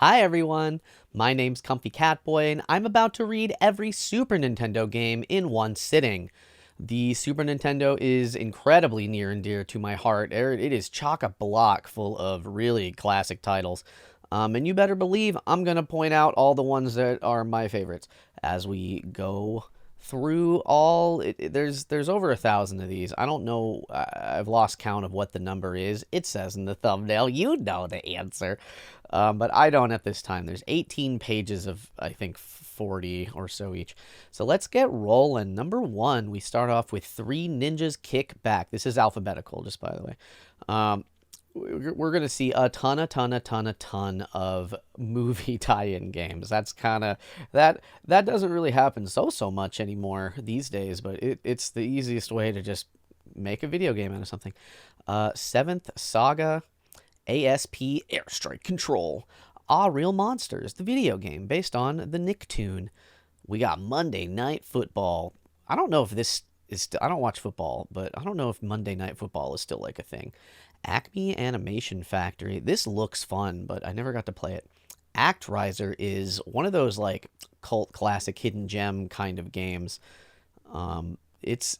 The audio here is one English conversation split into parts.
Hi everyone, my name's Comfy Catboy, and I'm about to read every Super Nintendo game in one sitting. The Super Nintendo is incredibly near and dear to my heart. It is chock-a-block full of really classic titles. And you better believe I'm going to point out all the ones that are my favorites as we go through all. There's over 1,000 of these. I don't know. I've lost count of what the number is. It says in the thumbnail. You know the answer. But I don't at this time. There's 18 pages of, I think, 40 or so each. So let's get rolling. Number one, we start off with Three Ninjas Kick Back. This is alphabetical, just by the way. We're going to see a ton of movie tie-in games. That's kind of that doesn't really happen so much anymore these days, but it's the easiest way to just make a video game out of something. Seventh Saga, ASP Airstrike Control. Ah, Real Monsters, the video game based on the Nicktoon. We got Monday Night Football. I don't know if this is. I don't watch football, but I don't know if Monday Night Football is still like a thing. Acme Animation Factory. This looks fun, but I never got to play it. Actraiser is one of those like cult classic hidden gem kind of games. It's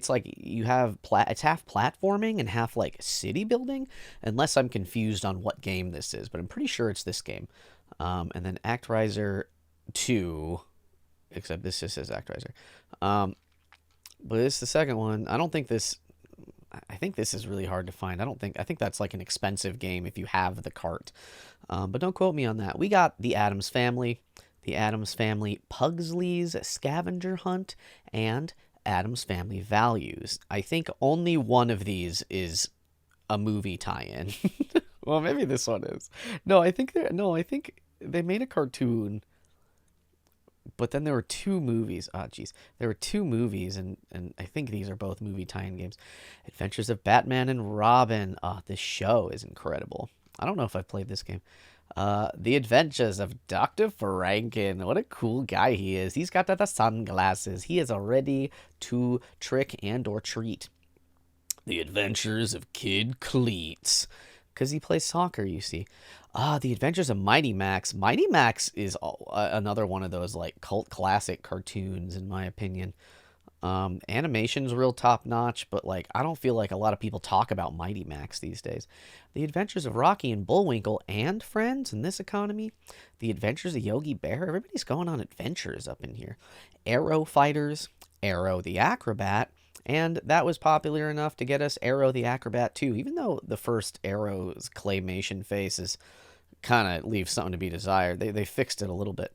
like you have it's half platforming and half like city building, unless I'm confused on what game this is, but I'm pretty sure it's this game. And then Actraiser 2, except this just says Actraiser. But it's the second one. I think this is really hard to find. I think that's like an expensive game if you have the cart. But don't quote me on that. We got The Addams Family, Pugsley's Scavenger Hunt, and Addams Family Values. I think only one of these is a movie tie-in. Well, maybe this one is. I think they made a cartoon, but then there were two movies. Ah, jeez. There were two movies, and I think these are both movie tie-in games. Adventures of Batman and Robin. Ah, this show is incredible. I don't know if I've played this game. The Adventures of Dr. Franken. What a cool guy he is. He's got the sunglasses. He is ready to trick and or treat. The Adventures of Kid Cleats. Because he plays soccer, you see. The Adventures of Mighty Max. Mighty Max is another one of those like cult classic cartoons, in my opinion. Animation's real top notch, but like I don't feel like a lot of people talk about Mighty Max these days. The Adventures of Rocky and Bullwinkle and Friends in this economy. The Adventures of Yogi Bear. Everybody's going on adventures up in here. Arrow Fighters, Arrow the Acrobat, and that was popular enough to get us Arrow the Acrobat too. Even though the first Arrow's claymation face is kind of leaves something to be desired, they fixed it a little bit.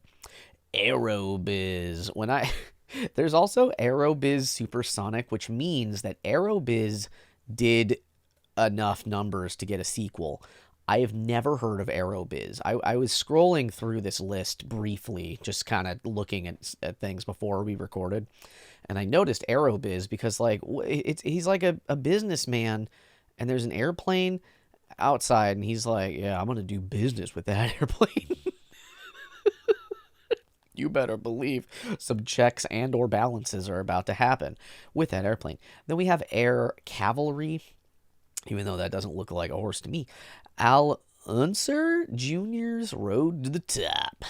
Aerobiz. There's also Aerobiz Supersonic, which means that Aerobiz did enough numbers to get a sequel. I have never heard of Aerobiz. I was scrolling through this list briefly, just kind of looking at things before we recorded, and I noticed Aerobiz because like he's like a businessman, and there's an airplane outside, and he's like, yeah, I'm gonna do business with that airplane. You better believe some checks and or balances are about to happen with that airplane. Then we have Air Cavalry, even though that doesn't look like a horse to me. Al Unser Jr.'s Road to the Top.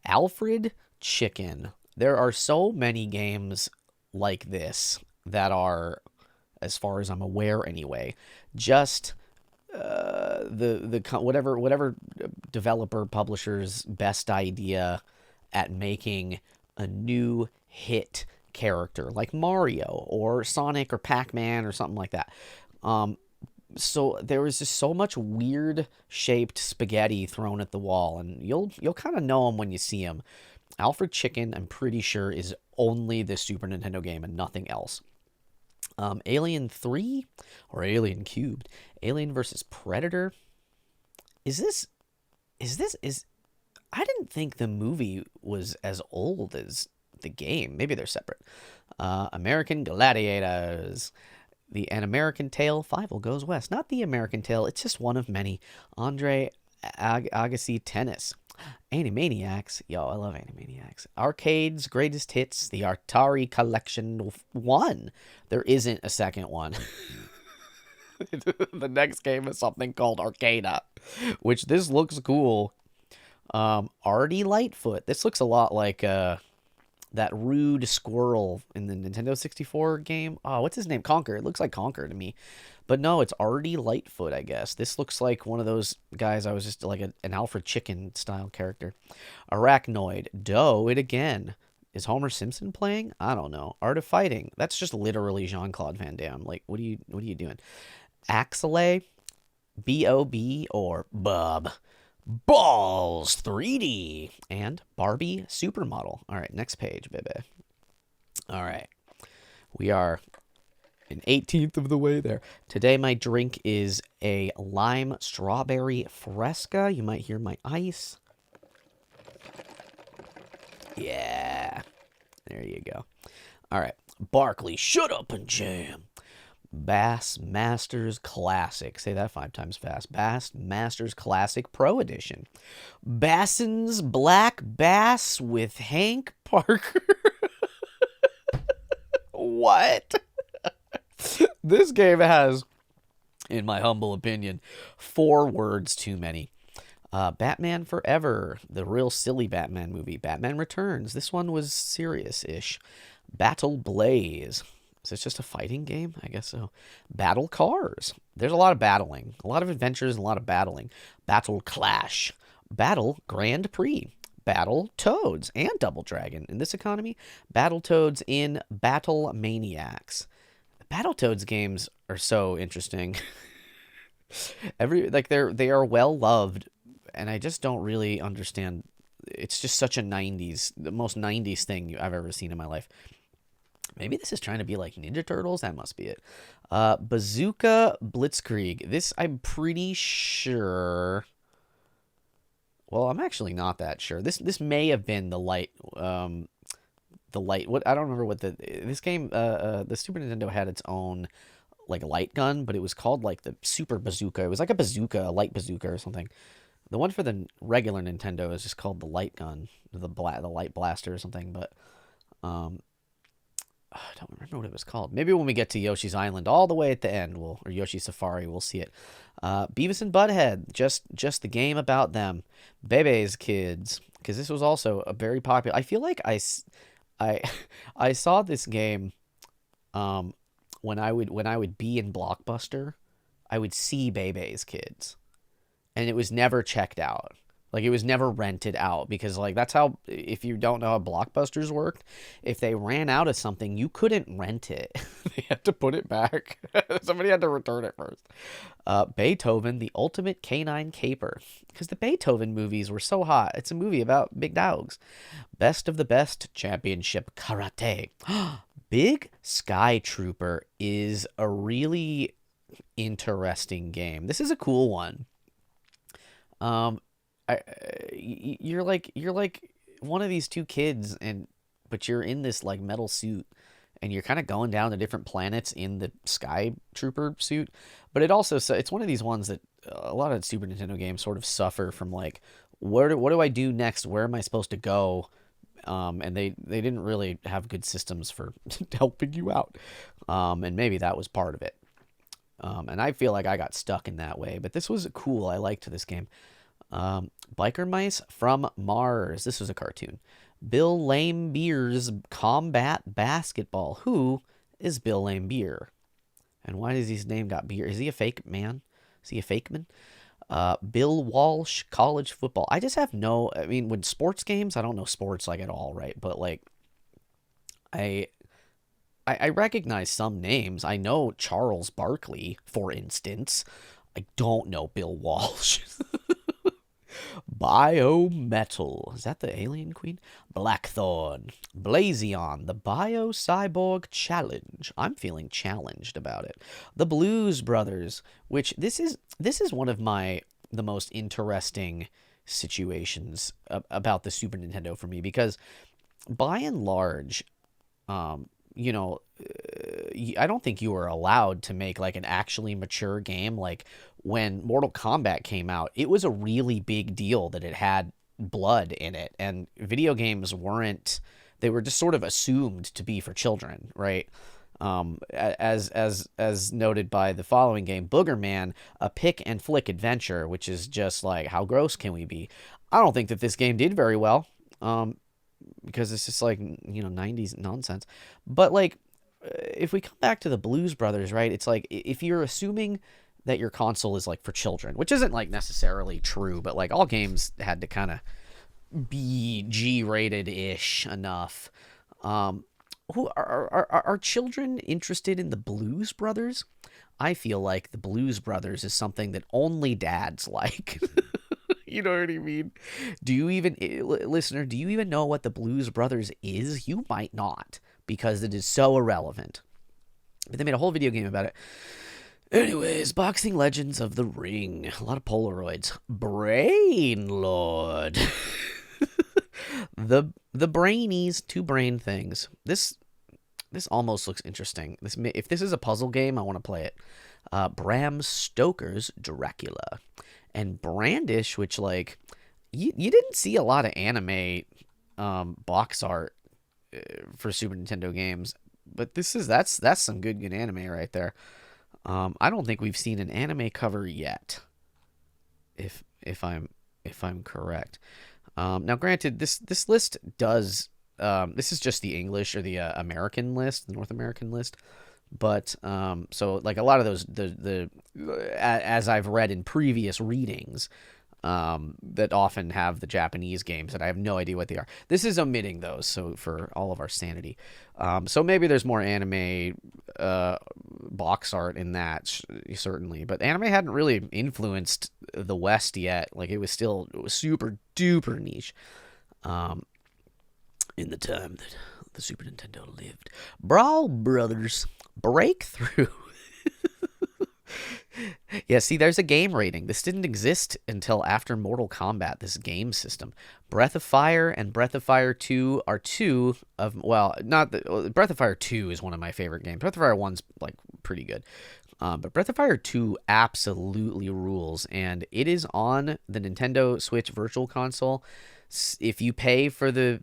Alfred Chicken. There are so many games like this that are, as far as I'm aware anyway, just whatever developer publisher's best idea at making a new hit character like Mario or Sonic or Pac-Man or something like that. So there was just so much weird shaped spaghetti thrown at the wall, and you'll kind of know them when you see them. Alfred Chicken, I'm pretty sure, is only the Super Nintendo game and nothing else. Alien 3 or Alien Cubed. Alien versus Predator. Is I didn't think the movie was as old as the game. Maybe they're separate. American Gladiators. An American Tail, Fievel Goes West. Not the American Tail, it's just one of many. Andre Agassi Tennis. Animaniacs. Yo, I love Animaniacs. Arcade's Greatest Hits. The Atari Collection 1. There isn't a second one. The next game is something called Arcana, which this looks cool. Artie Lightfoot. This looks a lot like that rude squirrel in the Nintendo 64 game. Oh, what's his name? Conker. It looks like Conker to me. But no, it's Artie Lightfoot, I guess. This looks like one of those guys I was just like an Alfred Chicken style character. Arachnoid. Doe it again. Is Homer Simpson playing? I don't know. Art of Fighting. That's just literally Jean-Claude Van Damme. Like, what are you doing? Axelay, B-O-B, or Bob. Balls 3D. And Barbie Supermodel. All right, next page, baby. All right. We are an 18th of the way there. Today, my drink is a lime strawberry fresca. You might hear my ice. Yeah. There you go. All right. Barkley, shut up and jam. Bassmasters Classic. Say that 5 times fast. Bassmasters Classic Pro Edition. Bassin's Black Bass with Hank Parker. What? This game has, in my humble opinion, 4 words too many. Batman Forever, the real silly Batman movie. Batman Returns. This one was serious-ish. Battle Blaze. Is this just a fighting game? I guess so. Battle Cars. There's a lot of battling. A lot of adventures and a lot of battling. Battle Clash. Battle Grand Prix. Battle Toads and Double Dragon. In this economy, Battle Toads in Battle Maniacs. Battle Toads games are so interesting. They are well loved, and I just don't really understand. It's just such a 90s, the most 90s thing I've ever seen in my life. Maybe this is trying to be like Ninja Turtles. That must be it. Bazooka Blitzkrieg. This, I'm pretty sure. Well, I'm actually not that sure. This may have been the light. What, I don't remember what this game. The Super Nintendo had its own like light gun, but it was called like the Super Bazooka. It was like a light bazooka or something. The one for the regular Nintendo is just called the light gun, the light blaster or something. But I don't remember what it was called. Maybe when we get to Yoshi's Island, all the way at the end, or Yoshi's Safari, we'll see it. Beavis and Butthead, just the game about them. Bebe's Kids, because this was also a very popular. I feel like I saw this game when I would be in Blockbuster. I would see Bebe's Kids, and it was never checked out. Like, it was never rented out, because, like, that's how, if you don't know how Blockbusters worked, if they ran out of something, you couldn't rent it. They had to put it back. Somebody had to return it first. Beethoven, the Ultimate Canine Caper. Because the Beethoven movies were so hot. It's a movie about big dogs. Best of the Best Championship Karate. Big Sky Trooper is a really interesting game. This is a cool one. You're like one of these 2 kids, but you're in this like metal suit, and you're kind of going down to different planets in the Sky Trooper suit. But it's one of these ones that a lot of Super Nintendo games sort of suffer from, like, what do I do next? Where am I supposed to go? And they didn't really have good systems for helping you out. And maybe that was part of it. And I feel like I got stuck in that way. But this was cool. I liked this game. Biker Mice from Mars. This was a cartoon. Bill Laimbeer's Combat Basketball. Who is Bill Laimbeer? And why does his name got beer? Is he a fake man? Is he a fake man? Bill Walsh College Football. I just have I mean, with sports games, I don't know sports like at all, right? But like, I recognize some names. I know Charles Barkley, for instance. I don't know Bill Walsh. Biometal. Is that the Alien Queen? Blackthorn. Blazion. The Bio-Cyborg Challenge. I'm feeling challenged about it. The Blues Brothers, which this is one of the most interesting situations about the Super Nintendo for me, because by and large, you know, I don't think you were allowed to make like an actually mature game. Like, when Mortal Kombat came out, it was a really big deal that it had blood in it, and video games weren't. They were just sort of assumed to be for children, right? As noted by the following game, Booger Man, a pick and flick adventure, which is just like, how gross can we be? I don't think that this game did very well, because it's just like, 90s nonsense. But like, if we come back to the Blues Brothers, right? It's like, if you're assuming that your console is like for children, which isn't like necessarily true, but like all games had to kind of be G-rated ish enough. Who are children interested in the Blues Brothers? I feel like the Blues Brothers is something that only dads like. You know what I mean? Do you even, listener, do you even know what the Blues Brothers is? You might not, because it is so irrelevant. But they made a whole video game about it. Anyways, Boxing Legends of the Ring. A lot of Polaroids. Brain Lord. the brainies, two brain things. This almost looks interesting. If this is a puzzle game, I want to play it. Bram Stoker's Dracula. And Brandish, which, like, you didn't see a lot of anime box art for Super Nintendo games, but that's some good anime right there. I don't think we've seen an anime cover yet, if I'm correct. Now, granted, this list does. This is just the English or the American list, the North American list. But so like a lot of those as I've read in previous readings, that often have the Japanese games that I have no idea what they are. This is omitting those, so for all of our sanity. So maybe there's more anime box art in that, certainly. But anime hadn't really influenced the West yet. Like it was super duper niche. In the time that the Super Nintendo lived. Brawl Brothers Breakthrough. Yeah, see, there's a game rating. This didn't exist until after Mortal Kombat, this game system. Breath of Fire and Breath of Fire 2 are two of, well, not the, Breath of Fire 2 is one of my favorite games. Breath of Fire 1's, like, pretty good. But Breath of Fire 2 absolutely rules, and it is on the Nintendo Switch Virtual Console. If you pay for the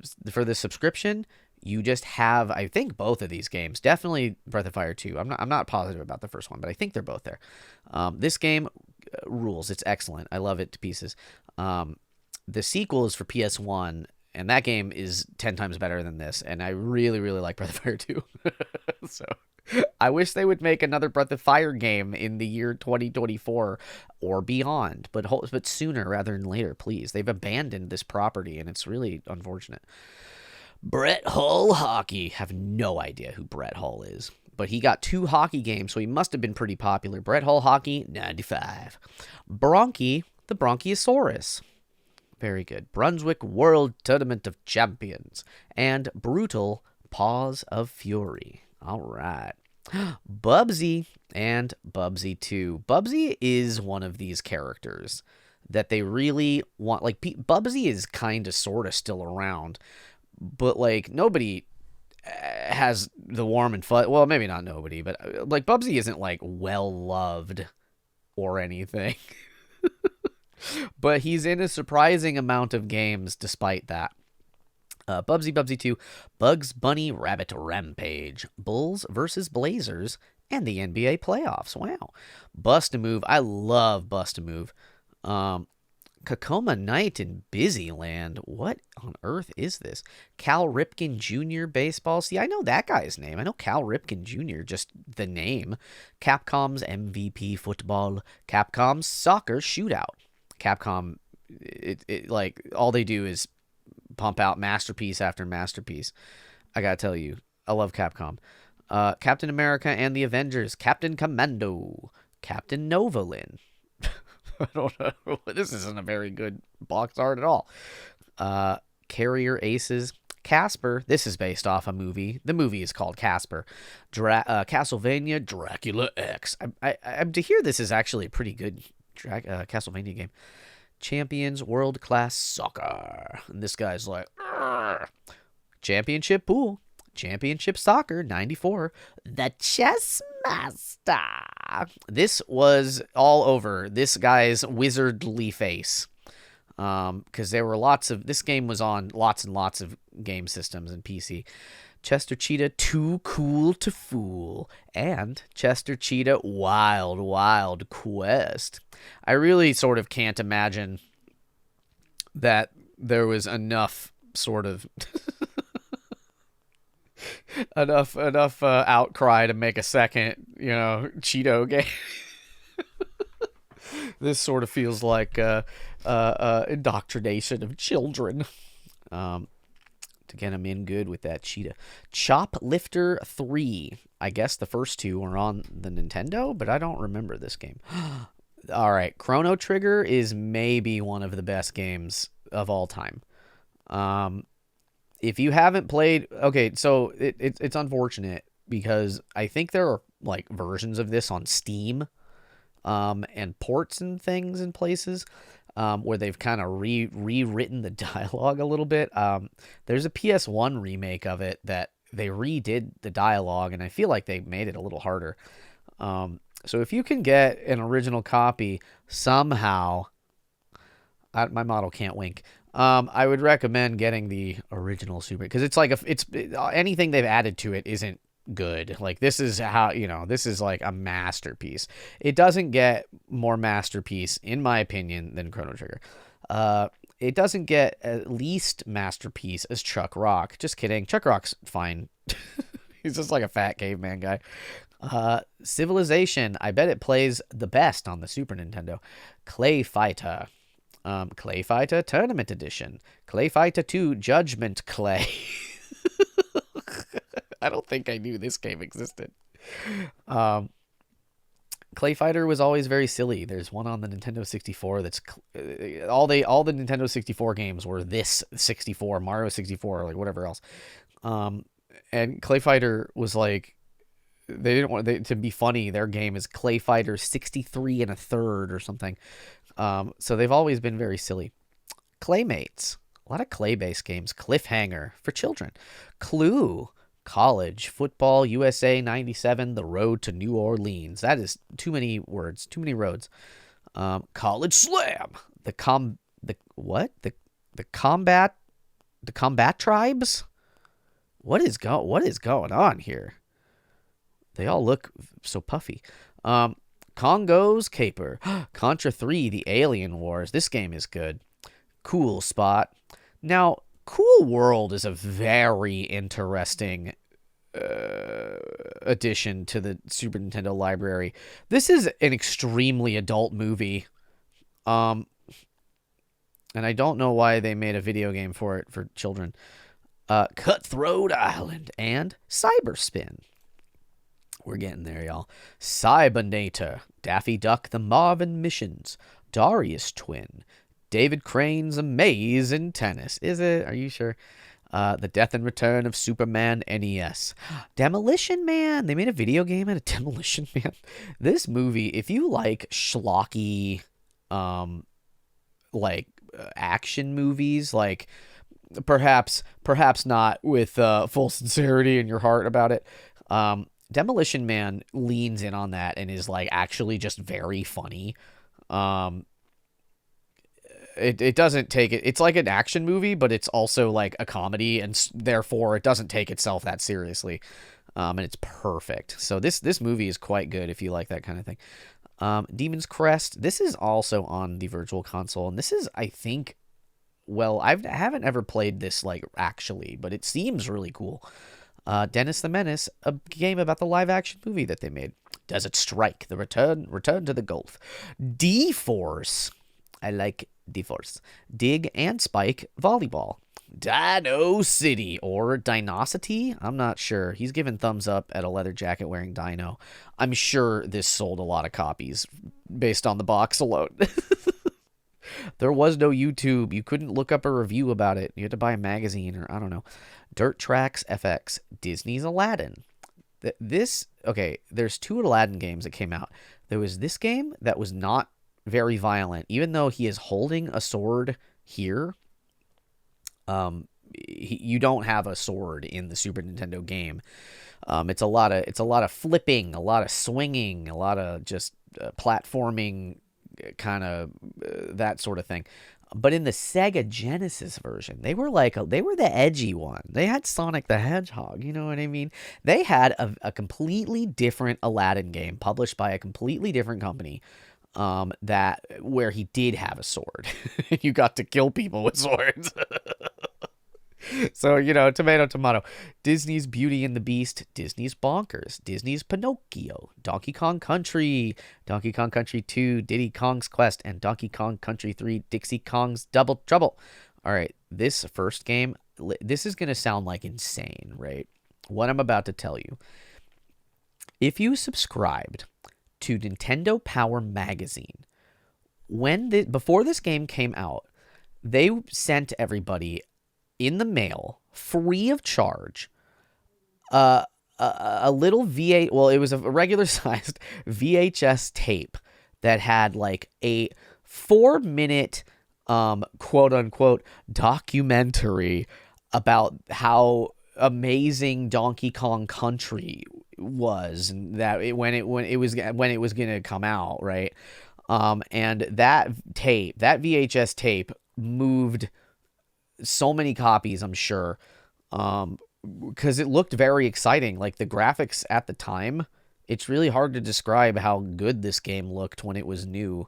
subscription, you just have, I think, both of these games. Definitely Breath of Fire 2. I'm not positive about the first one, but I think they're both there. This game rules. It's excellent. I love it to pieces. The sequel is for PS1, and that game is 10 times better than this, and I really, really like Breath of Fire 2. So I wish they would make another Breath of Fire game in the year 2024 or beyond, but sooner rather than later, please. They've abandoned this property, and it's really unfortunate. Brett Hull Hockey. Have no idea who Brett Hull is, but he got 2 hockey games, so he must have been pretty popular. Brett Hull Hockey, 95. Bronchi, the Bronchiosaurus. Very good. Brunswick World Tournament of Champions. And Brutal Paws of Fury. All right. Bubsy and Bubsy 2. Bubsy is one of these characters that they really want. Like, Bubsy is kind of sort of still around, but like nobody has the warm and fuzz. Well, maybe not nobody, but like Bubsy isn't like well loved or anything. But he's in a surprising amount of games despite that. Bubsy 2, Bugs Bunny Rabbit Rampage, Bulls versus Blazers, and the NBA playoffs. Wow. Bust-A-Move. I love Bust-A-Move. Kakoma Knight in Busyland. What on earth is this? Cal Ripken Jr. Baseball. See, I know that guy's name. I know Cal Ripken Jr., just the name. Capcom's MVP Football. Capcom's Soccer Shootout. Capcom, it like, all they do is pump out masterpiece after masterpiece. I gotta tell you, I love Capcom. Captain America and the Avengers. Captain Commando. Captain Novolin. I don't know. This isn't a very good box art at all. Carrier Aces. Casper. This is based off a movie. The movie is called Casper. Castlevania Dracula X. I'm to hear this is actually a pretty good Castlevania game. Champions World Class Soccer. And this guy's like, "Argh." Championship Pool. Championship Soccer 94. The Chess Master. This was all over this guy's wizardly face. Because there were this game was on lots and lots of game systems and PC. Chester Cheetah Too Cool to Fool, and Chester Cheetah Wild Wild Quest. I really sort of can't imagine that there was enough sort of enough outcry to make a second, Cheeto game. This sort of feels like indoctrination of children. To get them in good with that cheetah. Choplifter 3. I guess the first two are on the Nintendo, but I don't remember this game. All right, Chrono Trigger is maybe one of the best games of all time. If you haven't played, okay, so it's unfortunate because I think there are like versions of this on Steam, and ports and things in places, where they've kind of rewritten the dialogue a little bit. There's a PS1 remake of it that they redid the dialogue, and I feel like they made it a little harder. So if you can get an original copy somehow, my model can't wink. I would recommend getting the original Super, because it's like anything they've added to it isn't good. Like this is how, this is like a masterpiece. It doesn't get more masterpiece in my opinion than Chrono Trigger. It doesn't get at least masterpiece as Chuck Rock. Just kidding. Chuck Rock's fine. He's just like a fat caveman guy. Civilization, I bet it plays the best on the Super Nintendo. Clay Fighter. Clay Fighter Tournament Edition. Clay Fighter 2 Judgment Clay. I don't think I knew this game existed. Clay Fighter was always very silly. There's one on the Nintendo 64 that's all the Nintendo 64 games were this 64, Mario 64, or like whatever else. And Clay Fighter was like, they didn't want to be funny. Their game is Clay Fighter 63 and a third or something. So they've always been very silly. Claymates, a lot of clay-based games. Cliffhanger for children. Clue. College Football USA 97, The Road to New Orleans. That is too many words, too many roads. College Slam. The Combat Tribes. What is going on here? They all look so puffy. Congo's Caper. Contra 3, The Alien Wars. This game is good. Cool Spot. Now, Cool World is a very interesting addition to the Super Nintendo library. This is an extremely adult movie. And I don't know why they made a video game for it for children. Cutthroat Island and Cyberspin. We're getting there, y'all. Cybernator, Daffy Duck, The Marvin Missions, Darius Twin, David Crane's Amaze in Tennis. Is it? Are you sure? The Death and Return of Superman NES. Demolition Man. They made a video game out of Demolition Man. This movie, if you like schlocky, action movies, like perhaps not with full sincerity in your heart about it, Demolition Man leans in on that and is like actually just very funny. It doesn't take it. It's like an action movie, but it's also like a comedy, and therefore it doesn't take itself that seriously. And it's perfect. So this movie is quite good if you like that kind of thing. Demon's Crest. This is also on the Virtual Console, and this is, I think, well, I haven't ever played this like actually, but it seems really cool. Dennis the Menace, a game about the live-action movie that they made. Desert Strike, the return to the Gulf. D-Force. I like D-Force. Dig and Spike Volleyball. Dino City, or Dinosity? I'm not sure. He's given thumbs up at a leather jacket wearing Dino. I'm sure this sold a lot of copies based on the box alone. There was no YouTube. You couldn't look up a review about it. You had to buy a magazine, or I don't know. Dirt Tracks FX. Disney's Aladdin. There's two Aladdin games that came out. There was this game that was not very violent, even though he is holding a sword here. You don't have a sword in the Super Nintendo game. It's a lot of flipping, a lot of swinging, a lot of just platforming, kind of that sort of thing. But in the Sega Genesis version, they were the edgy one. They had Sonic the Hedgehog, you know what I mean? They had a completely different Aladdin game published by a completely different company, that where he did have a sword. You got to kill people with swords. So, tomato, tomato. Disney's Beauty and the Beast, Disney's Bonkers, Disney's Pinocchio, Donkey Kong Country, Donkey Kong Country 2, Diddy Kong's Quest, and Donkey Kong Country 3, Dixie Kong's Double Trouble. All right, this first game, this is going to sound like insane, right? What I'm about to tell you. If you subscribed to Nintendo Power Magazine, before this game came out, they sent everybody in the mail, free of charge, a little well, it was a regular sized VHS tape that had like a 4-minute, quote unquote, documentary about how amazing Donkey Kong Country was, and that when it was going to come out, right? And that VHS tape moved so many copies, I'm sure, because it looked very exciting. Like the graphics at the time, it's really hard to describe how good this game looked when it was new,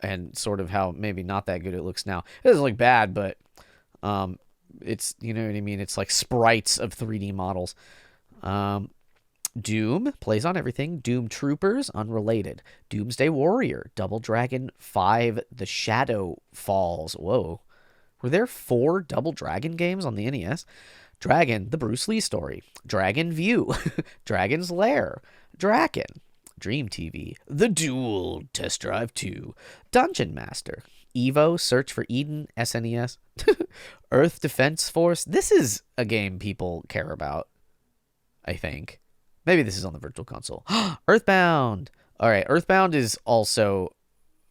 and sort of how maybe not that good it looks now. It doesn't look bad, but it's, you know what I mean? It's like sprites of 3D models. Doom plays on everything. Doom Troopers, unrelated. Doomsday Warrior, Double Dragon 5, The Shadow Falls. Whoa. Were there 4 Double Dragon games on the NES? Dragon, the Bruce Lee story. Dragon View. Dragon's Lair. Draken. Dream TV. The Duel. Test Drive 2. Dungeon Master. Evo, Search for Eden, SNES. Earth Defense Force. This is a game people care about, I think. Maybe this is on the Virtual Console. Earthbound. All right, Earthbound is also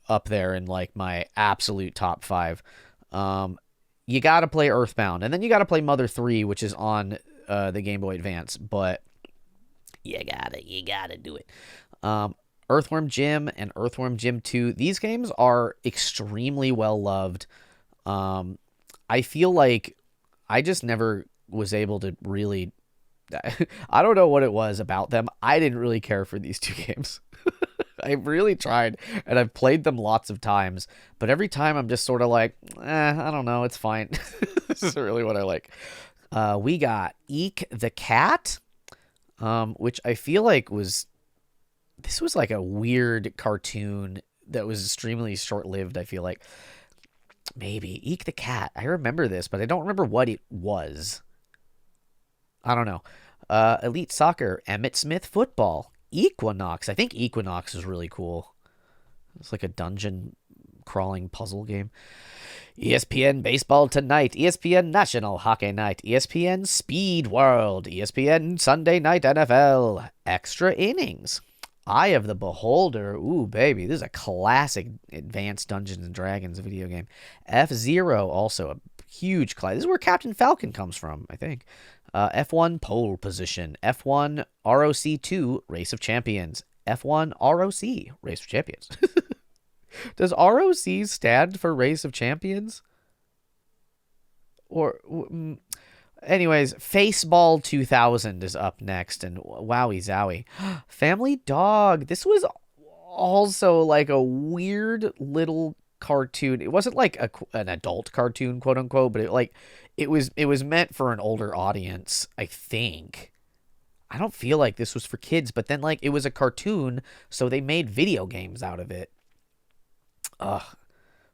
up there in like my absolute top 5. You got to play Earthbound, and then you got to play Mother 3, which is on the Game Boy Advance, but you gotta do it. Earthworm Jim and Earthworm Jim 2, these games are extremely well loved. I feel like I just never was able to really I don't know what it was about them. I didn't really care for these 2 games. I really tried, and I've played them lots of times, but every time I'm just sort of like, I don't know, it's fine. This isn't really what I like. We got Eek the Cat, which I feel like this was like a weird cartoon that was extremely short-lived, I feel like. Maybe. Eek the Cat. I remember this, but I don't remember what it was. I don't know. Elite Soccer, Emmett Smith Football, Equinox. I think Equinox is really cool. It's like a dungeon crawling puzzle game. ESPN Baseball Tonight, ESPN National Hockey Night, ESPN Speed World, ESPN Sunday Night NFL, Extra Innings, Eye of the Beholder. Ooh, baby, this is a classic Advanced Dungeons and Dragons video game. F-Zero, also a huge class. This is where Captain Falcon comes from, I think. F1 Pole Position, F1 ROC2 Race of Champions, F1 ROC Race of Champions. Does ROC stand for Race of Champions? Or, anyways, Faceball 2000 is up next, and wowie zowie. Family Dog. This was also like a weird little cartoon. It wasn't like an adult cartoon, quote unquote, but it was meant for an older audience, I think. I don't feel like this was for kids, but then like it was a cartoon, so they made video games out of it. Ugh.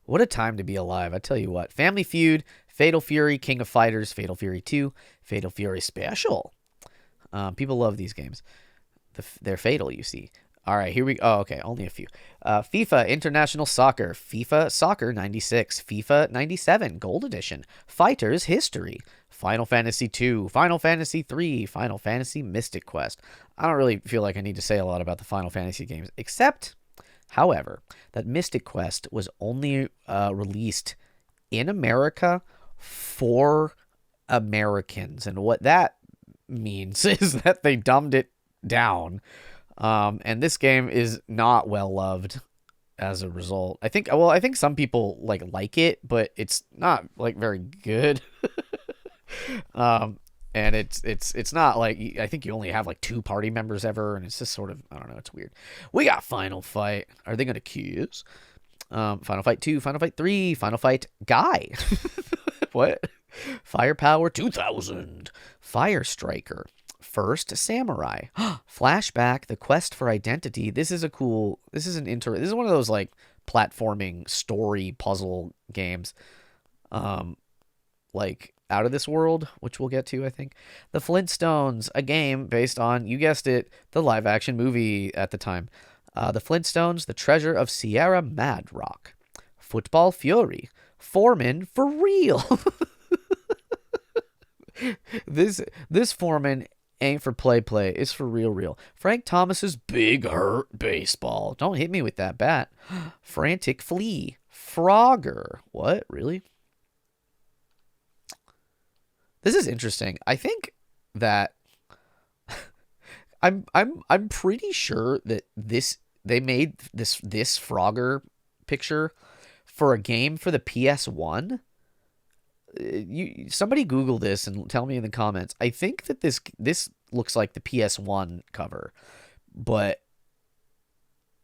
What a time to be alive, I tell you what. Family Feud, Fatal Fury, King of Fighters, Fatal Fury 2, Fatal Fury Special. People love these games. They're fatal, you see. All right, here we go. Oh, okay, only a few. FIFA International Soccer, FIFA Soccer 96, FIFA 97 Gold Edition, Fighters History, Final Fantasy 2, Final Fantasy 3, Final Fantasy Mystic Quest. I don't really feel like I need to say a lot about the Final Fantasy games, except, however, that Mystic Quest was only released in America for Americans, and what that means is that they dumbed it down. And this game is not well loved as a result. I think some people like it, but it's not like very good. Um, and it's not like I think you only have like two party members ever, and it's just sort of I don't know. It's weird. We got Final Fight. Are they gonna kiss? Final Fight 2, Final Fight 3, Final Fight Guy. What? Firepower 2000, Fire Striker, First Samurai, Flashback, The Quest for Identity. This is this is one of those like platforming story puzzle games. Like Out of This World, which we'll get to, I think. The Flintstones, a game based on, you guessed it, the live action movie at the time. The Flintstones, The Treasure of Sierra Madrock. Football Fury. Foreman for real. This Foreman ain't for play. It's for real. Frank Thomas's Big Hurt Baseball. Don't hit me with that bat. Frantic Flea. Frogger. What? Really? This is interesting. I think that I'm pretty sure that they made this Frogger picture for a game for the PS1. Somebody Google this and tell me in the comments. I think that this looks like the PS1 cover, but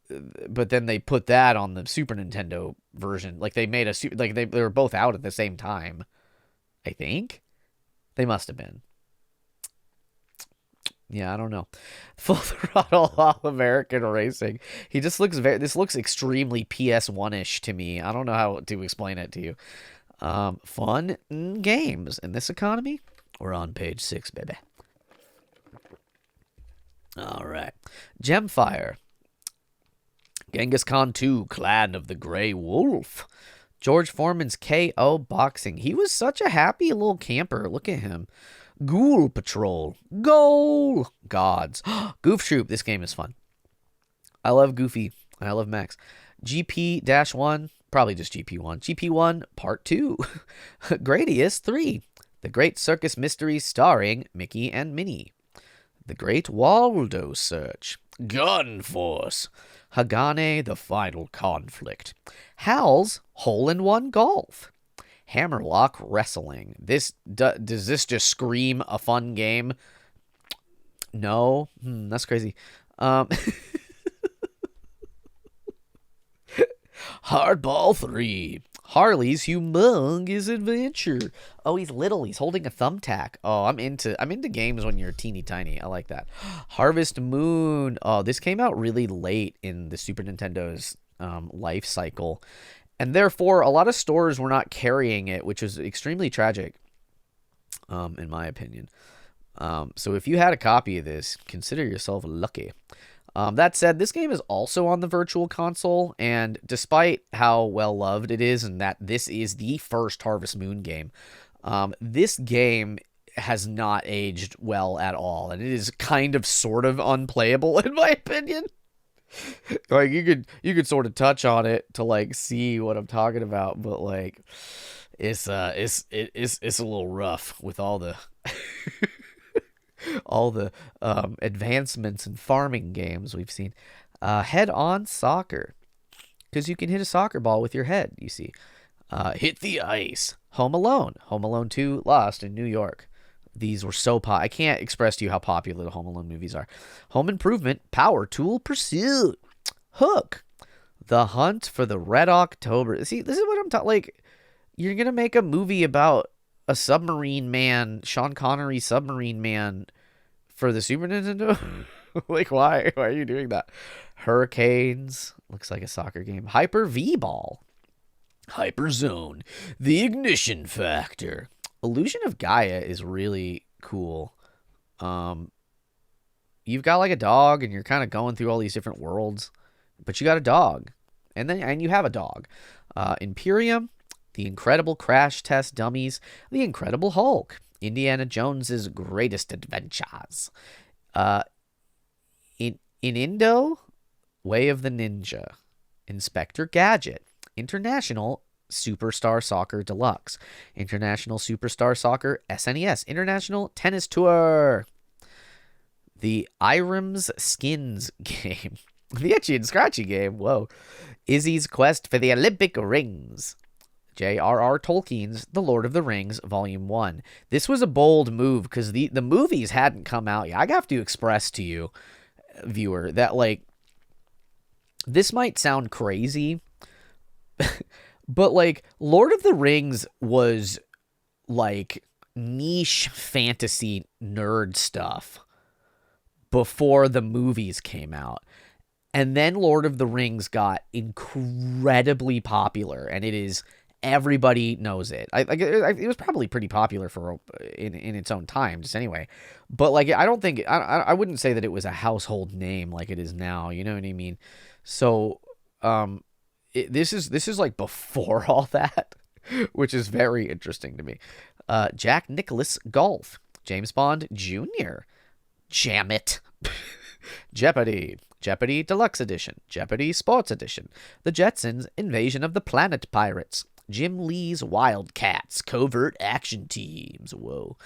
then they put that on the Super Nintendo version. Like they made they were both out at the same time. I think they must have been. Yeah, I don't know. Full Throttle All American Racing. This looks extremely PS1-ish to me. I don't know how to explain it to you. Fun games in this economy. We're on page 6, baby. All right. Gemfire. Genghis Khan 2, Clan of the Grey Wolf. George Foreman's KO Boxing. He was such a happy little camper. Look at him. Ghoul Patrol. Goal. Gods. Goof Troop. This game is fun. I love Goofy. And I love Max. GP-1. Probably just GP1. GP1 Part 2. Gradius 3. The Great Circus Mystery starring Mickey and Minnie. The Great Waldo Search. Gun Force. Hagane, The Final Conflict. Hal's Hole-in-One Golf. Hammerlock Wrestling. Does this just scream a fun game? No. That's crazy. Hardball 3. Harley's Humongous Adventure. Oh, he's little. He's holding a thumbtack. Oh, I'm into games when you're teeny tiny. I like that. Harvest Moon. Oh, this came out really late in the Super Nintendo's life cycle. And therefore, a lot of stores were not carrying it, which was extremely tragic, in my opinion. So if you had a copy of this, consider yourself lucky. That said, this game is also on the Virtual Console, and despite how well loved it is, and that this is the first Harvest Moon game, this game has not aged well at all, and it is kind of sort of unplayable in my opinion. Like you could sort of touch on it to like see what I'm talking about, but like it's a little rough with all the advancements in farming games we've seen. Head-on soccer, because you can hit a soccer ball with your head. You see, Hit the Ice, Home Alone 2, Lost in New York. These were so I can't express to you how popular the Home Alone movies are. Home Improvement, Power Tool Pursuit, Hook, The Hunt for the Red October. See, this is what I'm talking. Like, you're gonna make a movie about a submarine man, Sean Connery submarine man, for the Super Nintendo. Like, why? Why are you doing that? Hurricanes, looks like a soccer game. Hyper V-Ball, Hyperzone, The Ignition Factor. Illusion of Gaia is really cool. You've got like a dog and you're kind of going through all these different worlds, but you got a dog, and you have a dog. Imperium, The Incredible Crash Test Dummies, The Incredible Hulk, Indiana Jones's Greatest Adventures. In Indo, Way of the Ninja, Inspector Gadget, International Superstar Soccer Deluxe, International Superstar Soccer SNES, International Tennis Tour, the Irem's Skins game, The Itchy and Scratchy game. Whoa. Izzy's Quest for the Olympic Rings. J.R.R. Tolkien's The Lord of the Rings, Volume 1. This was a bold move because the movies hadn't come out yet. I have to express to you, viewer, that, like, this might sound crazy, but, like, Lord of the Rings was, like, niche fantasy nerd stuff before the movies came out. And then Lord of the Rings got incredibly popular, and it is... everybody knows it. It was probably pretty popular for in its own time, just anyway. But like, I don't think I wouldn't say that it was a household name like it is now. You know what I mean? So, this is like before all that, which is very interesting to me. Jack Nicklaus Golf, James Bond Jr., Jam It, Jeopardy. Jeopardy Deluxe Edition, Jeopardy Sports Edition, The Jetsons Invasion of the Planet Pirates, Jim Lee's Wildcats Covert Action Teams, whoa,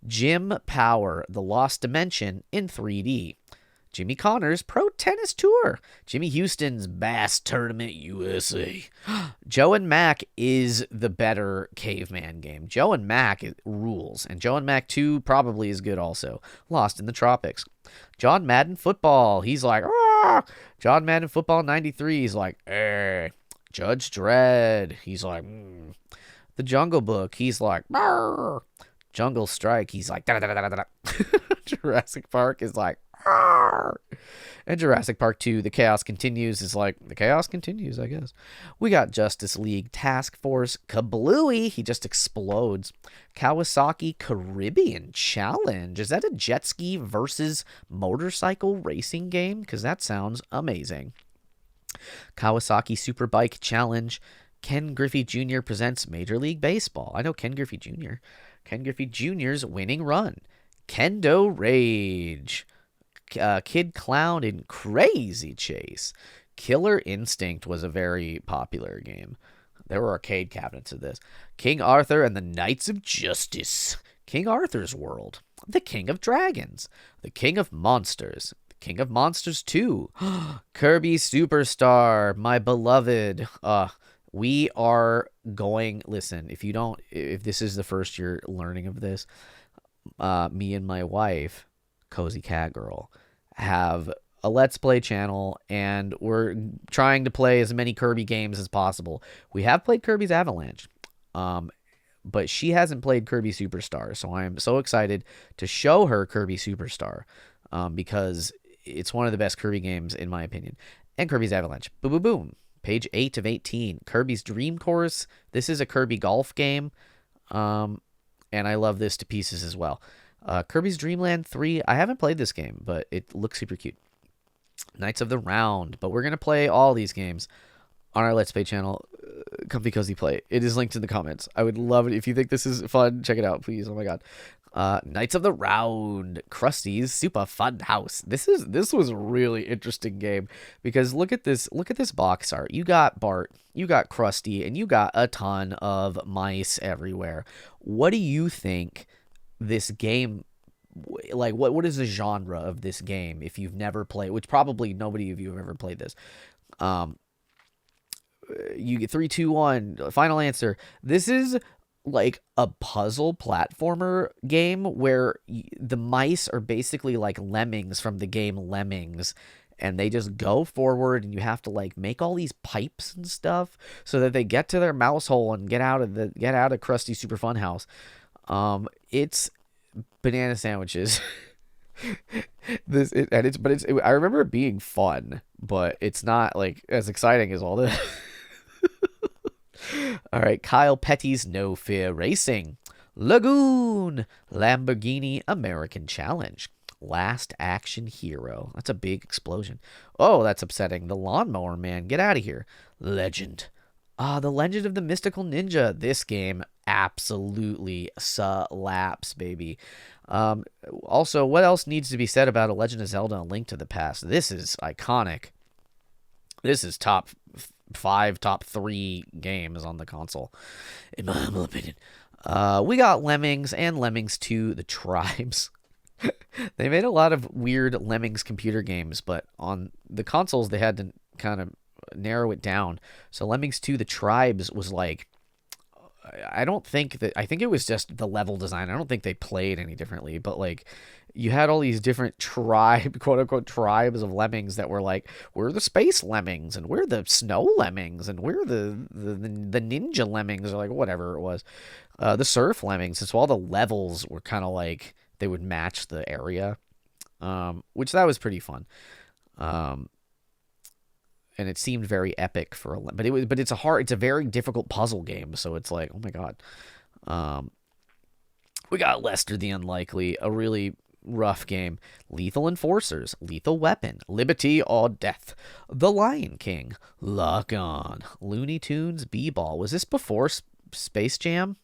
Jim Power The Lost Dimension in 3D, Jimmy Connor's Pro Tennis Tour, Jimmy Houston's Bass Tournament USA. Joe and Mac is the better caveman game. Joe and Mac rules, and Joe and Mac 2 probably is good also. Lost in the Tropics. John Madden Football, he's like, ah! John Madden Football 93, he's like, eh. Judge Dredd, he's like, The Jungle Book, he's like, Barr. Jungle Strike, he's like, da da da da da da. Jurassic Park is like, Arr! And Jurassic Park 2, The Chaos Continues, is like, the chaos continues, I guess. We got Justice League Task Force Kablooey, he just explodes. Kawasaki Caribbean Challenge, is that a jet ski versus motorcycle racing game? Because that sounds amazing. Kawasaki Superbike Challenge, Ken Griffey Jr. presents Major League Baseball. I know Ken Griffey Jr. Ken Griffey Jr.'s Winning Run. Kendo Rage. Kid Clown in Crazy Chase. Killer Instinct was a very popular game. There were arcade cabinets of this. King Arthur and the Knights of Justice. King Arthur's World. The King of Dragons. The King of Monsters. The King of Monsters 2. Kirby Superstar, my beloved. We are going... Listen, if this is the first you're learning of this, me and my wife, Cozy Cat Girl, have a Let's Play channel, and we're trying to play as many Kirby games as possible. We have played Kirby's Avalanche, but she hasn't played Kirby Superstar, so I'm so excited to show her Kirby Superstar, because it's one of the best Kirby games, in my opinion. And Kirby's Avalanche. Boom, boom, boom. Page 8 of 18. Kirby's Dream Course. This is a Kirby golf game, and I love this to pieces as well. Kirby's Dream Land 3. I haven't played this game, but it looks super cute. Knights of the Round. But we're going to play all these games on our Let's Play channel, Comfy Cozy Play. It is linked in the comments. I would love it. If you think this is fun, check it out, please. Oh my god. Knights of the Round. Krusty's Super Fun House. This was a really interesting game, because look at this box art. You got Bart, you got Krusty, and you got a ton of mice everywhere. What do you think this game, like, what is the genre of this game if you've never played, which probably nobody of you have ever played this? You get 3, 2, 1, final answer. This is like a puzzle platformer game where the mice are basically like lemmings from the game Lemmings, and they just go forward, and you have to like make all these pipes and stuff so that they get to their mouse hole and get out of Krusty Super Fun House. It's banana sandwiches. I remember it being fun, but it's not like as exciting as all this. All right, Kyle Petty's No Fear Racing, Lagoon, Lamborghini American Challenge, Last Action Hero. That's a big explosion. Oh, that's upsetting. The Lawnmower Man, get out of here. Legend. The Legend of the Mystical Ninja. This game absolutely slaps, baby. Also, what else needs to be said about A Legend of Zelda: A Link to the Past? This is iconic. This is top 5, top 3 games on the console, in my humble opinion. We got Lemmings and Lemmings 2, The Tribes. They made a lot of weird Lemmings computer games, but on the consoles they had to kind of narrow it down. So Lemmings 2 The Tribes was like, I don't think that, I think it was just the level design. I don't think they played any differently, but like you had all these different quote unquote tribes of lemmings that were like, we're the space lemmings and we're the snow lemmings and we're the ninja lemmings, or like whatever it was, the surf lemmings. And so all the levels were kind of like they would match the area, which that was pretty fun. Um, and it seemed very epic for a, but it's a very difficult puzzle game. So it's like, oh my god. Um, we got Lester the Unlikely, a really rough game. Lethal Enforcers, Lethal Weapon, Liberty or Death, The Lion King, Lock On, Looney Tunes, B-Ball. Was this before Space Jam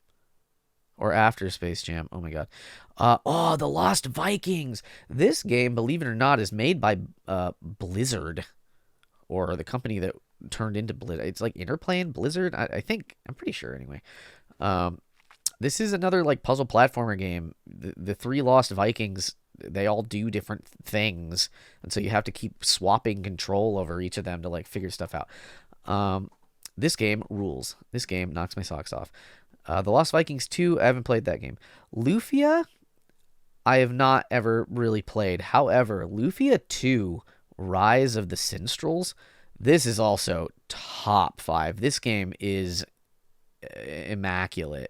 or after Space Jam? Oh my god. The Lost Vikings. This game, believe it or not, is made by Blizzard, or the company that turned into Blizzard. It's like Interplay and Blizzard. I think, I'm pretty sure anyway. This is another like puzzle platformer game. The three Lost Vikings, they all do different things, and so you have to keep swapping control over each of them to like figure stuff out. This game rules. This game knocks my socks off. The Lost Vikings 2, I haven't played that game. Lufia, I have not ever really played. However, Lufia 2, Rise of the Sinstrels, this is also top 5. This game is immaculate.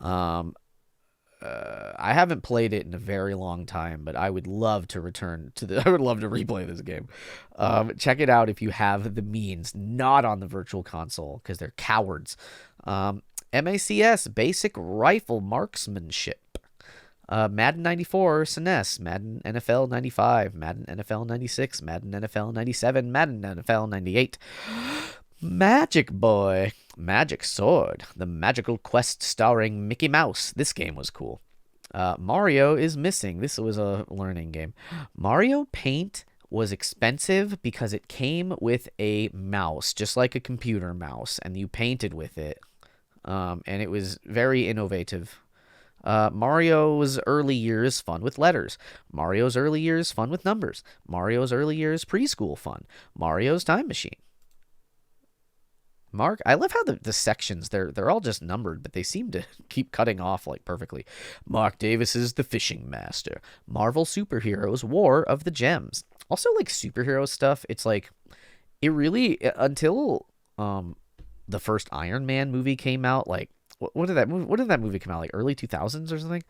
I haven't played it in a very long time, but I would love to return to I would love to replay this game. Check it out if you have the means, not on the Virtual Console, because they're cowards. MACS, Basic Rifle Marksmanship. Madden 94, SNES, Madden NFL 95, Madden NFL 96, Madden NFL 97, Madden NFL 98. Magic Boy, Magic Sword, The Magical Quest starring Mickey Mouse. This game was cool. Mario is Missing. This was a learning game. Mario Paint was expensive because it came with a mouse, just like a computer mouse, and you painted with it. And it was very innovative. Mario's early years, fun with letters. Mario's early years, fun with numbers. Mario's early years, preschool fun. Mario's Time Machine. Mark, I love how the sections, they're all just numbered, but they seem to keep cutting off like perfectly. Mark Davis's The Fishing Master. Marvel Superheroes, War of the Gems. Also, like superhero stuff, it's like, it really, until the first Iron Man movie came out, like, what did that movie come out, like early 2000s or something?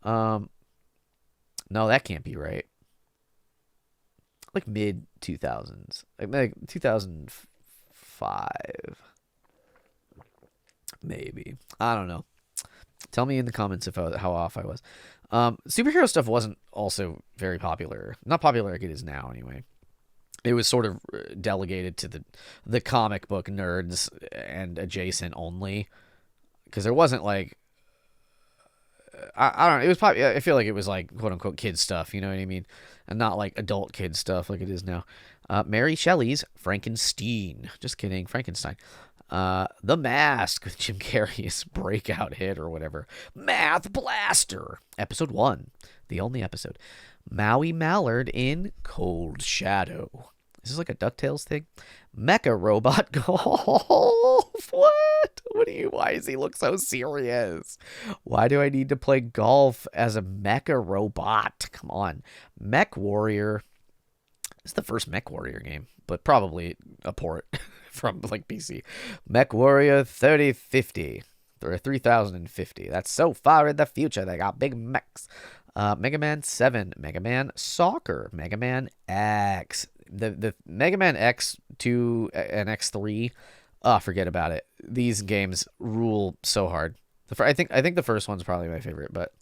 No, that can't be right. Like mid 2000s, like 2005, maybe. I don't know. Tell me in the comments how off I was. Superhero stuff wasn't also very popular. Not popular like it is now, anyway. It was sort of delegated to the comic book nerds and adjacent only. Because there wasn't like, I don't know, it was probably, I feel like it was like quote unquote kid stuff, you know what I mean? And not like adult kid stuff like it is now. Mary Shelley's Frankenstein. Just kidding, Frankenstein. The Mask with Jim Carrey's breakout hit or whatever. Math Blaster. Episode 1. The only episode. Maui Mallard in Cold Shadow. Is this like a DuckTales thing? Mecha Robot Golf. What? Why does he look so serious? Why do I need to play golf as a mecha robot? Come on. Mech Warrior. It's the first Mech Warrior game, but probably a port from like PC. Mech Warrior 3050. Or 3050. That's so far in the future. They got big mechs. Mega Man 7. Mega Man Soccer. Mega Man X. The Mega Man X2 and X3, forget about it. These games rule so hard. I think the first one's probably my favorite, but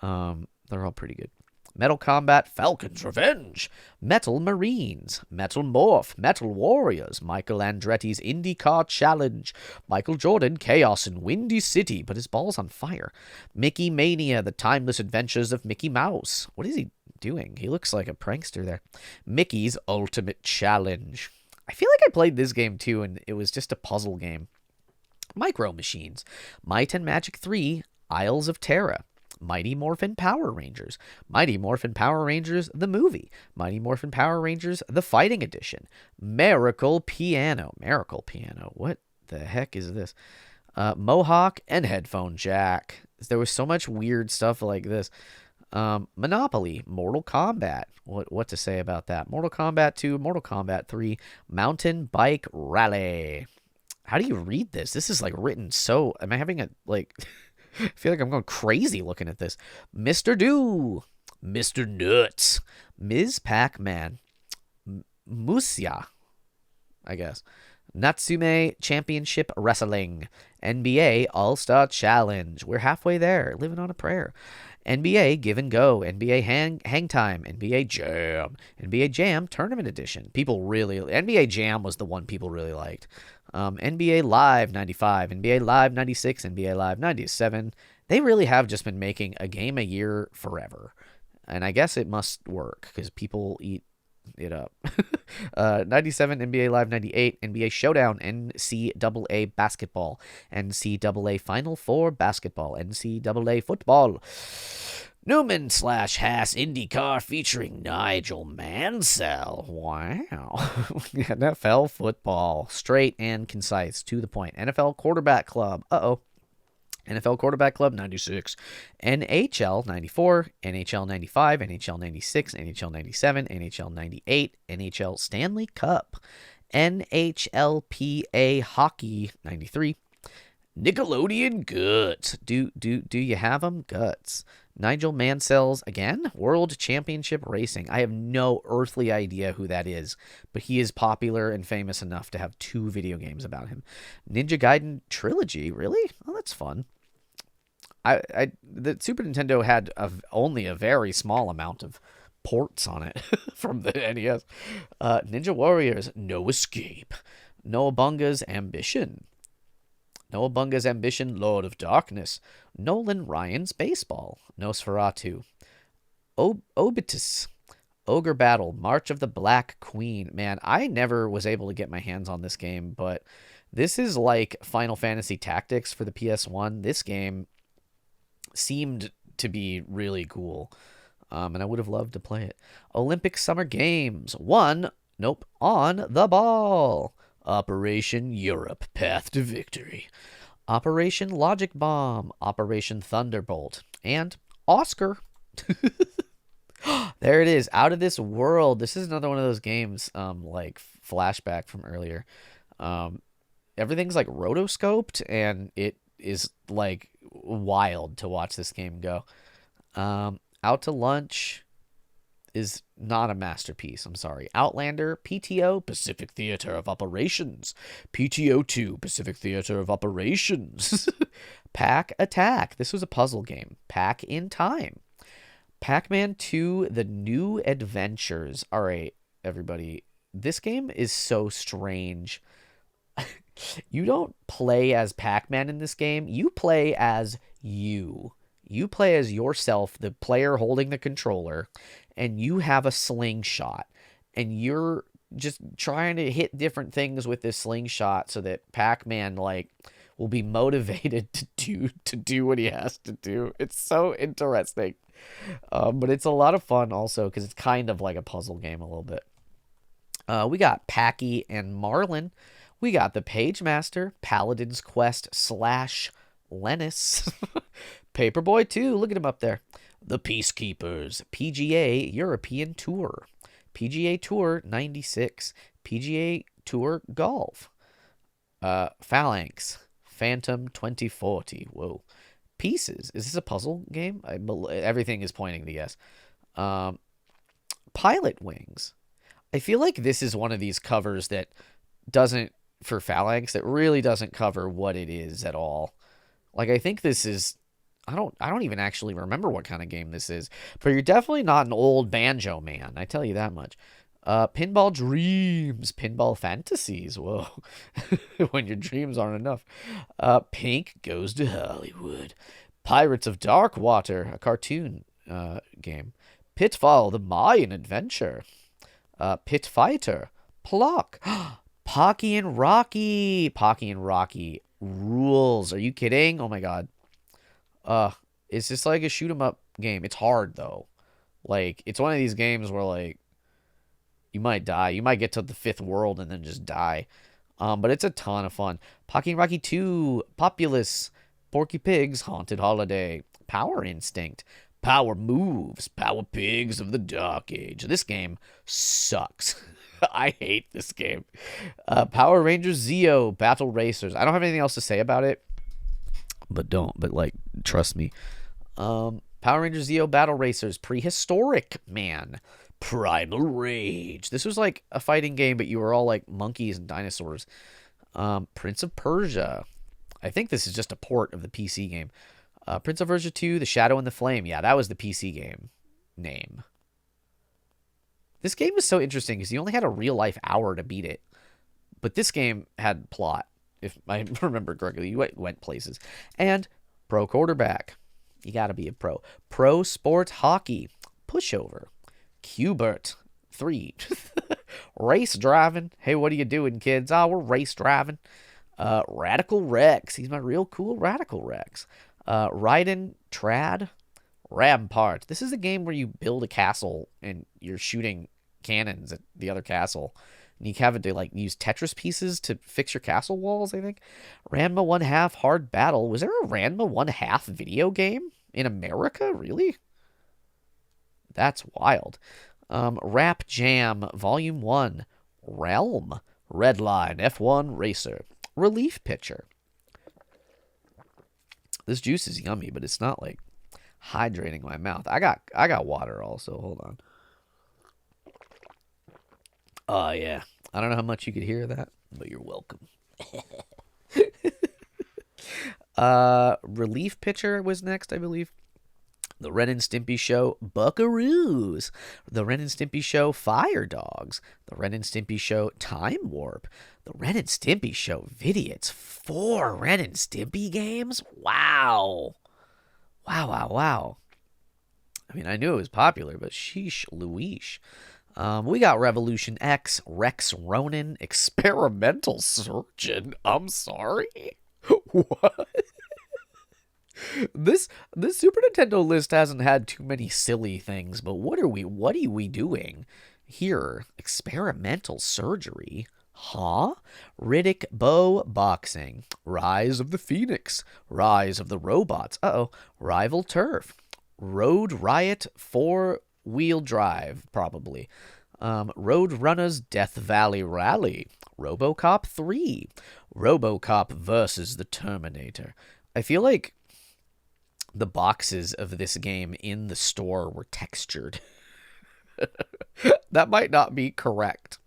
they're all pretty good. Metal Combat Falcon's Revenge, Metal Marines, Metal Morph, Metal Warriors, Michael Andretti's IndyCar Challenge, Michael Jordan Chaos in Windy City, but his ball's on fire. Mickey Mania, The Timeless Adventures of Mickey Mouse. What is he doing? He looks like a prankster there. Mickey's Ultimate Challenge. I feel like I played this game too, and it was just a puzzle game. Micro Machines, Might and Magic 3, Isles of Terra, Mighty Morphin Power Rangers, Mighty Morphin Power Rangers the movie, Mighty Morphin Power Rangers the Fighting Edition, Miracle Piano, what the heck is this? Mohawk and Headphone Jack. There was so much weird stuff like this. Monopoly, Mortal Kombat. What to say about that? Mortal Kombat 2, Mortal Kombat 3, Mountain Bike Rally. How do you read this? This is like written so. Am I having a like? I feel like I'm going crazy looking at this. Mr. Do, Mr. Nuts, Ms. Pac-Man, Musya, I guess. Natsume Championship Wrestling, NBA All-Star Challenge. We're halfway there, living on a prayer. NBA Give and Go, NBA Hang Time, NBA Jam, NBA Jam Tournament Edition. NBA Jam was the one people really liked. NBA Live 95, NBA Live 96, NBA Live 97. They really have just been making a game a year forever. And I guess it must work because people eat it up. 97, NBA Live 98, NBA Showdown, NCAA Basketball, NCAA Final Four Basketball, NCAA Football, Newman / Haas IndyCar featuring Nigel Mansell. Wow. NFL Football, straight and concise, to the point. NFL Quarterback Club. NFL Quarterback Club 96, NHL 94, NHL 95, NHL 96, NHL 97, NHL 98, NHL Stanley Cup, NHLPA Hockey 93, Nickelodeon Guts. Do you have them? Guts. Nigel Mansell's, again, World Championship Racing. I have no earthly idea who that is, but he is popular and famous enough to have 2 video games about him. Ninja Gaiden Trilogy, really? Oh, that's fun. The Super Nintendo had only a very small amount of ports on it from the NES. Ninja Warriors, No Escape. Noabunga's Ambition. Noabunga's Ambition, Lord of Darkness. Nolan Ryan's Baseball. Nosferatu. Obitus. Ogre Battle, March of the Black Queen. Man, I never was able to get my hands on this game, but this is like Final Fantasy Tactics for the PS1. This game seemed to be really cool, and I would have loved to play it. Olympic Summer Games. On the Ball. Operation Europe, Path to Victory. Operation Logic Bomb. Operation Thunderbolt. And Oscar. There it is, Out of This World. This is another one of those games, like flashback from earlier. Everything's like rotoscoped, and it is like wild to watch this game go. Out to Lunch is not a masterpiece. I'm sorry. Outlander, PTO, Pacific Theater of Operations. PTO 2, Pacific Theater of Operations. Pack Attack. This was a puzzle game. Pack in Time. Pac-Man 2, The New Adventures. All right, everybody. This game is so strange. You don't play as Pac-Man in this game. You play as you. You play as yourself, the player holding the controller, and you have a slingshot. And you're just trying to hit different things with this slingshot so that Pac-Man, like, will be motivated to do what he has to do. It's so interesting. But it's a lot of fun also because it's kind of like a puzzle game a little bit. We got Packy and Marlin. We got the Page Master, Paladin's Quest / Lennis. Paperboy 2, look at him up there. The Peacekeepers, PGA European Tour. PGA Tour 96. PGA Tour Golf. Phalanx, Phantom 2040. Whoa. Pieces. Is this a puzzle game? Everything is pointing to yes. Pilot Wings. I feel like this is one of these covers that doesn't, for Phalanx, that really doesn't cover what it is at all. Like, I think this is, I don't even actually remember what kind of game this is, but you're definitely not an old Banjo man, I tell you that much. Pinball Dreams, Pinball Fantasies, whoa, when your dreams aren't enough. Pink Goes to Hollywood. Pirates of Darkwater, a cartoon game. Pitfall, The Mayan Adventure. Pit Fighter, Plock. Pocky and Rocky. Pocky and Rocky rules. Are you kidding? Oh my god. It's just like a shoot 'em up game. It's hard though. Like it's one of these games where like you might die. You might get to the fifth world and then just die. But it's a ton of fun. Pocky Rocky 2, Populous, Porky Pig's Haunted Holiday, Power Instinct, Power Moves, Power Pigs of the Dark Age. This game sucks. I hate this game. Power Rangers Zeo, Battle Racers. I don't have anything else to say about it, but like, trust me. Power Rangers Zeo, Battle Racers, Prehistoric Man, Primal Rage. This was like a fighting game, but you were all like monkeys and dinosaurs. Prince of Persia. I think this is just a port of the PC game. Prince of Persia 2, The Shadow and the Flame. Yeah, that was the PC game name. This game was so interesting because you only had a real life hour to beat it. But this game had plot, if I remember correctly. You went places. And Pro Quarterback. You got to be a pro. Pro Sports Hockey. Pushover. Q*bert 3. Race Driving. Hey, what are you doing, kids? Oh, we're race driving. Radical Rex. He's my real cool Radical Rex. Raiden Trad. Rampart. This is a game where you build a castle and you're shooting cannons at the other castle. And you have to like use Tetris pieces to fix your castle walls, I think. Ranma 1/2 Hard Battle. Was there a Ranma 1/2 video game in America? Really? That's wild. Rap Jam Volume 1. Realm. Redline F1 Racer. Relief Pitcher. This juice is yummy, but it's not like hydrating my mouth. I got water also. Hold on. Oh yeah. I don't know how much you could hear that, but you're welcome. Relief Pitcher was next, I believe. The Ren and Stimpy Show, Buckaroos. The Ren and Stimpy Show, Fire Dogs. The Ren and Stimpy Show, Time Warp. The Ren and Stimpy Show, Vidiots. 4 Ren and Stimpy games? Wow. Wow. I mean, I knew it was popular, but sheesh Louise. We got Revolution X, Rex Ronin, Experimental Surgeon. I'm sorry? What? This Super Nintendo list hasn't had too many silly things, but what are we doing here? Experimental surgery? Huh? Riddick Bow Boxing. Rise of the Phoenix. Rise of the Robots. Rival Turf. Road Riot 4-wheel drive, probably. Road Runners Death Valley Rally. RoboCop 3. RoboCop versus the Terminator. I feel like the boxes of this game in the store were textured. That might not be correct.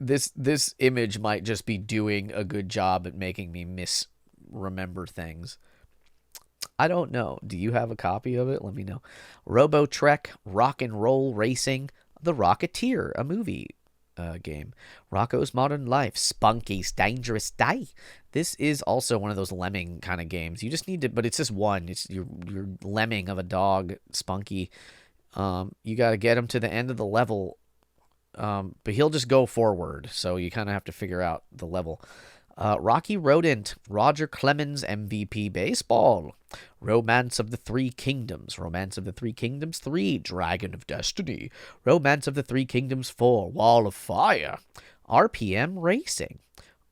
This image might just be doing a good job at making me misremember things. I don't know. Do you have a copy of it? Let me know. Robo Trek, Rock and Roll Racing, The Rocketeer, a movie game. Rocco's Modern Life, Spunky's Dangerous Day. This is also one of those lemming kind of games. You just need to, but it's just one. It's your lemming of a dog, Spunky. You got to get him to the end of the level, but he'll just go forward. So you kind of have to figure out the level. Rocky Rodent, Roger Clemens MVP Baseball. Romance of the Three Kingdoms. Romance of the Three Kingdoms 3, Dragon of Destiny. Romance of the Three Kingdoms 4, Wall of Fire. RPM Racing.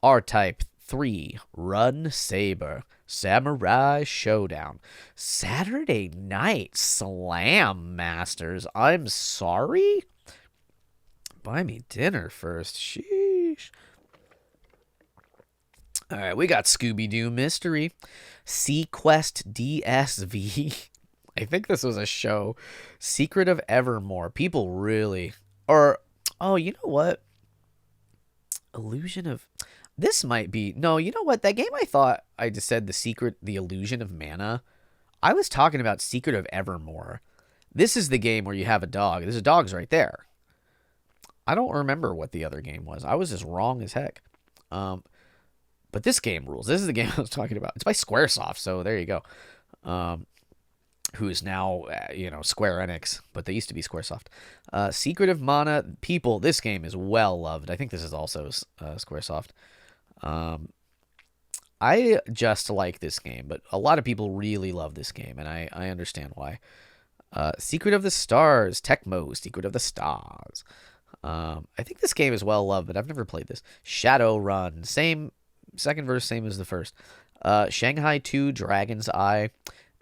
R-Type 3, Run Saber. Samurai Showdown. Saturday Night Slam Masters. I'm sorry? Buy me dinner first. Sheesh. All right, we got Scooby-Doo Mystery, Sequest DSV. I think this was a show. Secret of Evermore. People really... you know what? Illusion of... This might be... No, you know what? That game I thought I just said The Illusion of Mana. I was talking about Secret of Evermore. This is the game where you have a dog. There's a dog's right there. I don't remember what the other game was. I was just wrong as heck. But this game rules. This is the game I was talking about. It's by Squaresoft, so there you go. Who is now, Square Enix, but they used to be Squaresoft. Secret of Mana. People, this game is well loved. I think this is also Squaresoft. I just like this game, but a lot of people really love this game, and I understand why. Secret of the Stars, Tecmo, Secret of the Stars. I think this game is well loved, but I've never played this. Shadowrun, same second verse, same as the first. Shanghai 2, Dragon's Eye,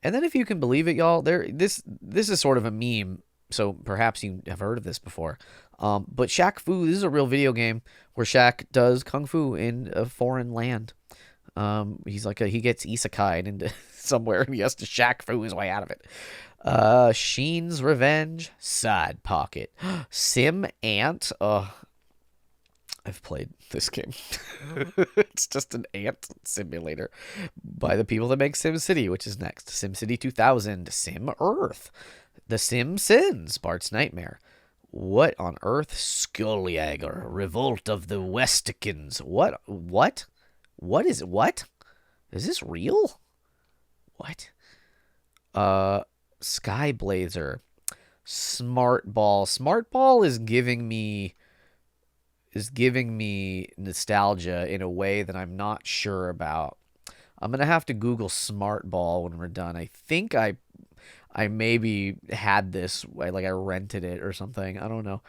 and then if you can believe it, y'all, this is sort of a meme, so perhaps you have heard of this before. But Shaq Fu, this is a real video game where Shaq does kung fu in a foreign land. He gets isekai'd into somewhere and he has to Shaq Fu his way out of it. Sheen's Revenge, Side Pocket, Sim Ant. I've played this game. It's just an ant simulator by the people that make SimCity, which is next. SimCity 2000, Sim Earth, The Simpsons, Bart's Nightmare. What on earth? Skulljager, Revolt of the Westikins. What? What is it? What? Is this real? What? Skyblazer, Smart Ball. Smart Ball is giving me nostalgia in a way that I'm not sure about. I'm gonna have to Google Smart Ball when we're done. I think I maybe had this, like I rented it or something. I don't know.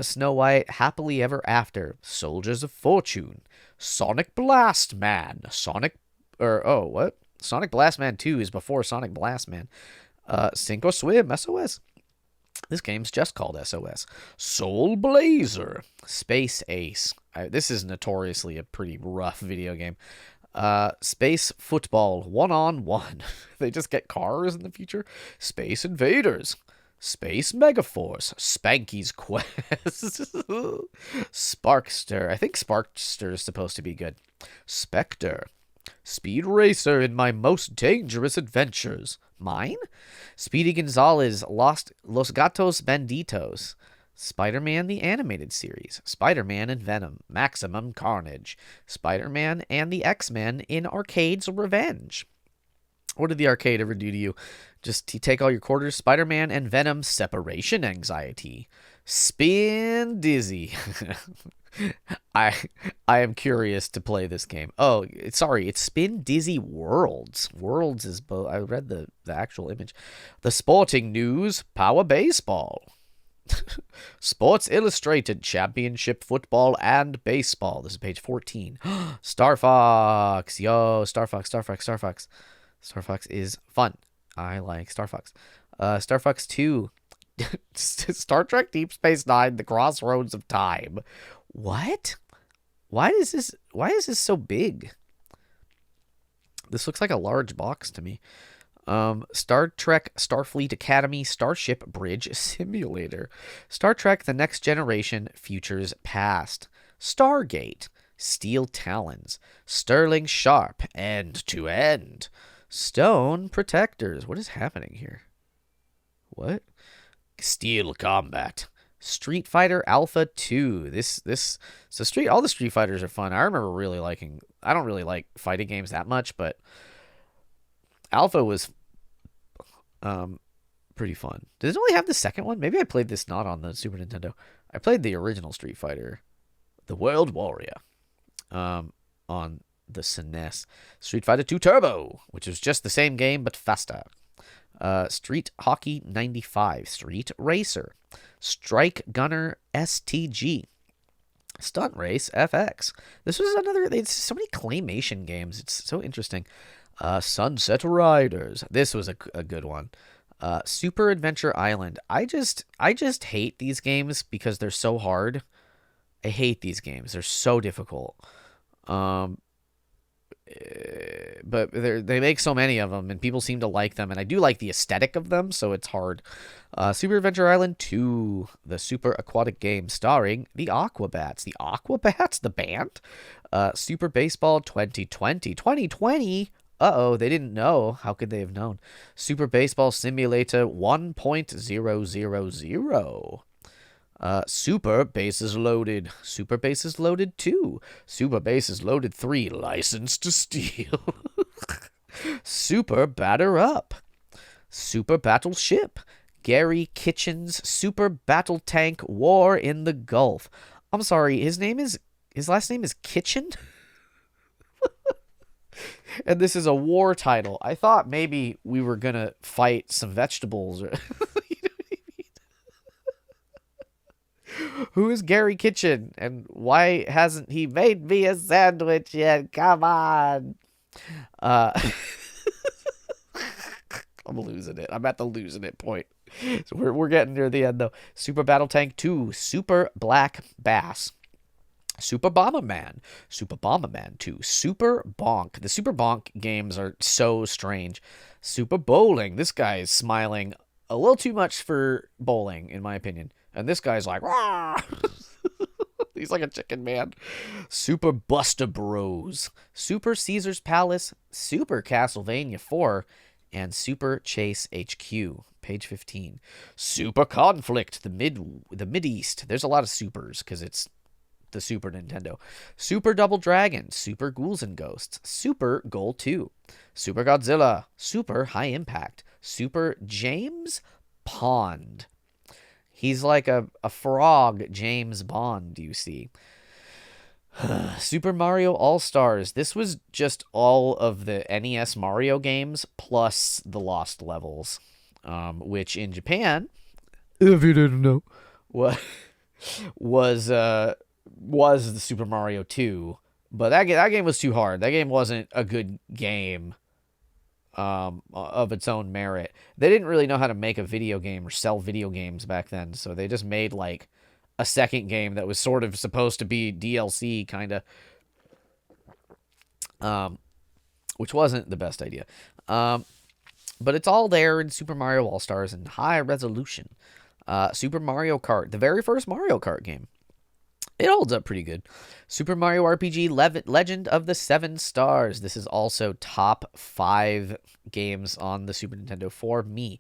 Snow White, Happily Ever After, Soldiers of Fortune, Sonic Blast Man, Sonic Blast Man 2 is before Sonic Blast Man. Sink or Swim, SOS. This game's just called SOS. Soul Blazer, Space Ace. This is notoriously a pretty rough video game. Space Football, 1-on-1. They just get cars in the future. Space Invaders, Space Megaforce, Spanky's Quest, Sparkster. I think Sparkster is supposed to be good. Spectre, Speed Racer in My Most Dangerous Adventures. Mine? Speedy Gonzales, Los Gatos Benditos. Spider-Man the Animated Series, Spider-Man and Venom, Maximum Carnage, Spider-Man and the X-Men in Arcade's Revenge. What did the arcade ever do to you? Just you take all your quarters. Spider-Man and Venom, Separation Anxiety, Spin Dizzy. I am curious to play this game. Oh, sorry, it's Spin Dizzy Worlds. Worlds is both. I read the actual image. The Sporting News, Power Baseball. Sports Illustrated, Championship Football and Baseball. This is page 14. Star Fox. Yo, Star Fox. Star Fox is fun. I like Star Fox. Star Fox 2. Star Trek Deep Space Nine, The Crossroads of Time. What? Why is this so big? This looks like a large box to me. Star Trek Starfleet Academy Starship Bridge Simulator. Star Trek The Next Generation Futures Past. Stargate. Steel Talons. Sterling Sharp. End to End. Stone Protectors. What is happening here? What? Steel Combat. Street Fighter Alpha 2. All the Street Fighters are fun. I remember really liking. I don't really like fighting games that much, but Alpha was pretty fun. Does it only have the second one? Maybe I played this not on the Super Nintendo. I played the original Street Fighter, the World Warrior, on the SNES. Street Fighter 2 Turbo, which is just the same game but faster. Street Hockey 95, Street Racer, Strike Gunner STG, Stunt Race FX. This was another. It's so many claymation games. It's so interesting. Sunset Riders. This was a good one. Super Adventure Island. I just hate these games because they're so hard. I hate these games. They're so difficult. But they make so many of them, and people seem to like them, and I do like the aesthetic of them, so it's hard. Super Adventure Island 2, the super aquatic game starring the Aquabats. The Aquabats, the band? Super Baseball 2020. 2020? Uh-oh, they didn't know. How could they have known? Super Baseball Simulator 1.000. Super Bases Loaded. Super Bases Loaded 2. Super Bases Loaded 3. License to Steal. Super Batter Up. Super Battleship. Gary Kitchen's Super Battle Tank War in the Gulf. I'm sorry, his last name is Kitchen? And this is a war title. I thought maybe we were gonna fight some vegetables. Who is Gary Kitchen, and why hasn't he made me a sandwich yet? Come on. Uh, I'm losing it. I'm at the losing it point. So we're getting near the end though. Super Battle Tank 2, Super Black Bass. Super Bomberman, Super Bomberman 2, Super Bonk. The Super Bonk games are so strange. Super Bowling. This guy is smiling a little too much for bowling, in my opinion. And this guy's like, rah! He's like a chicken man. Super Buster Bros, Super Caesar's Palace, Super Castlevania 4, and Super Chase HQ. Page 15. Super Conflict, the Mid East. There's a lot of supers because it's the Super Nintendo. Super Double Dragon, Super Ghouls and Ghosts, Super Goal 2, Super Godzilla, Super High Impact, Super James Pond. He's like a frog, James Bond, you see. Super Mario All-Stars. This was just all of the NES Mario games plus the Lost Levels, which in Japan, if you didn't know, was the Super Mario 2, but that game was too hard. That game wasn't a good game of its own merit. They didn't really know how to make a video game or sell video games back then, so they just made like a second game that was sort of supposed to be DLC kind of, which wasn't the best idea. But it's all there in Super Mario All-Stars in high resolution. Super Mario Kart, the very first Mario Kart game. It holds up pretty good. Super Mario RPG Legend of the Seven Stars. This is also top 5 games on the Super Nintendo for me.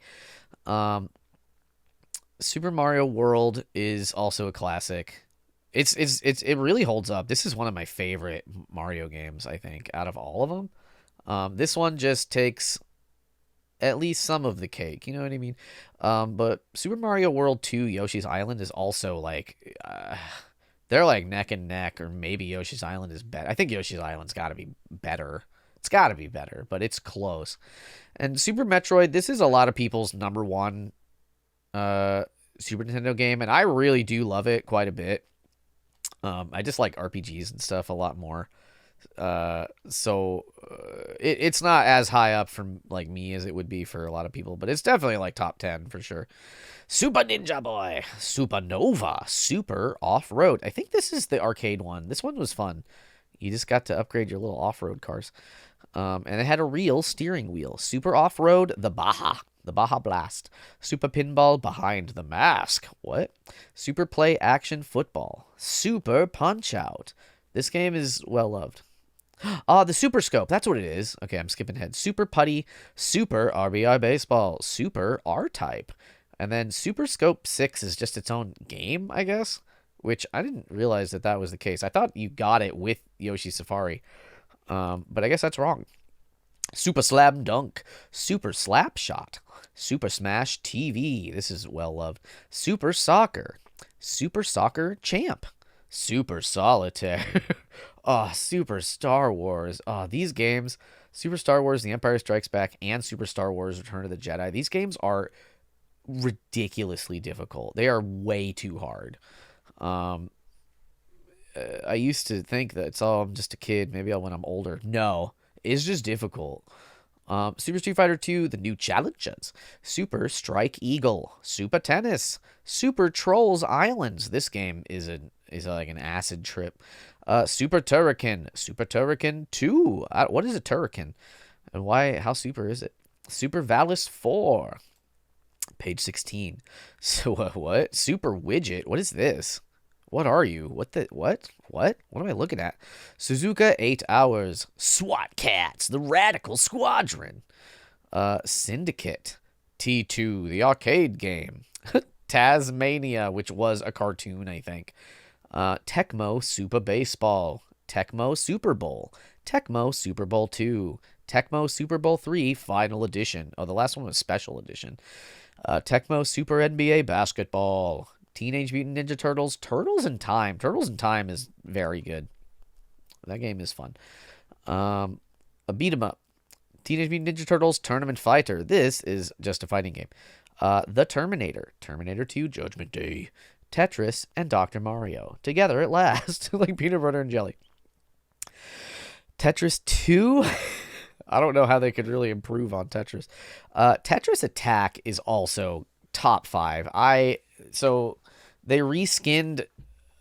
Super Mario World is also a classic. It really holds up. This is one of my favorite Mario games, I think, out of all of them. This one just takes at least some of the cake, you know what I mean? But Super Mario World 2 Yoshi's Island is also like they're like neck and neck, or maybe Yoshi's Island is better. I think Yoshi's Island's got to be better. It's got to be better, but it's close. And Super Metroid, this is a lot of people's number one Super Nintendo game, and I really do love it quite a bit. I just like RPGs and stuff a lot more. So it's not as high up from like me as it would be for a lot of people, but it's definitely like top 10 for sure. Super Ninja Boy, Supernova, Super Off-Road. I think this is the arcade one. This one was fun. You just got to upgrade your little off-road cars. And it had a real steering wheel. Super Off-Road, the Baja Blast. Super Pinball, Behind the Mask. What? Super Play Action Football. Super Punch-Out. This game is well loved. The Super Scope. That's what it is. Okay, I'm skipping ahead. Super Putty, Super RBI Baseball, Super R-Type. And then Super Scope 6 is just its own game, I guess, which I didn't realize that was the case. I thought you got it with Yoshi Safari, but I guess that's wrong. Super Slam Dunk, Super Slap Shot, Super Smash TV. This is well loved. Super Soccer, Super Soccer Champ, Super Solitaire. Super Star Wars. These games, Super Star Wars, The Empire Strikes Back, and Super Star Wars Return of the Jedi. These games are ridiculously difficult. They are way too hard. I used to think that I'm just a kid. Maybe when I'm older. No, it's just difficult. Super Street Fighter 2, The New Challenges, Super Strike Eagle, Super Tennis, Super Trolls Islands. This game is like an acid trip. Super Turrican, Super Turrican 2. What is a Turrican? And why? How super is it? Super Valis 4. Page 16. So what? Super Widget. What is this? What are you? What? What am I looking at? Suzuka 8 Hours. SWAT Cats, the Radical Squadron. Syndicate. T2, the arcade game. Tasmania, which was a cartoon, I think. Tecmo Super Baseball. Tecmo Super Bowl. Tecmo Super Bowl 2. Tecmo Super Bowl 3 Final Edition. Oh, the last one was Special Edition. Tecmo Super NBA Basketball. Teenage Mutant Ninja Turtles. Turtles in Time. Turtles in Time is very good. That game is fun. A beat 'em up. Teenage Mutant Ninja Turtles Tournament Fighter. This is just a fighting game. The Terminator. Terminator 2 Judgment Day. Tetris and Dr. Mario. Together at last. Like peanut butter and jelly. Tetris 2. I don't know how they could really improve on Tetris. Tetris Attack is also top 5. So they reskinned.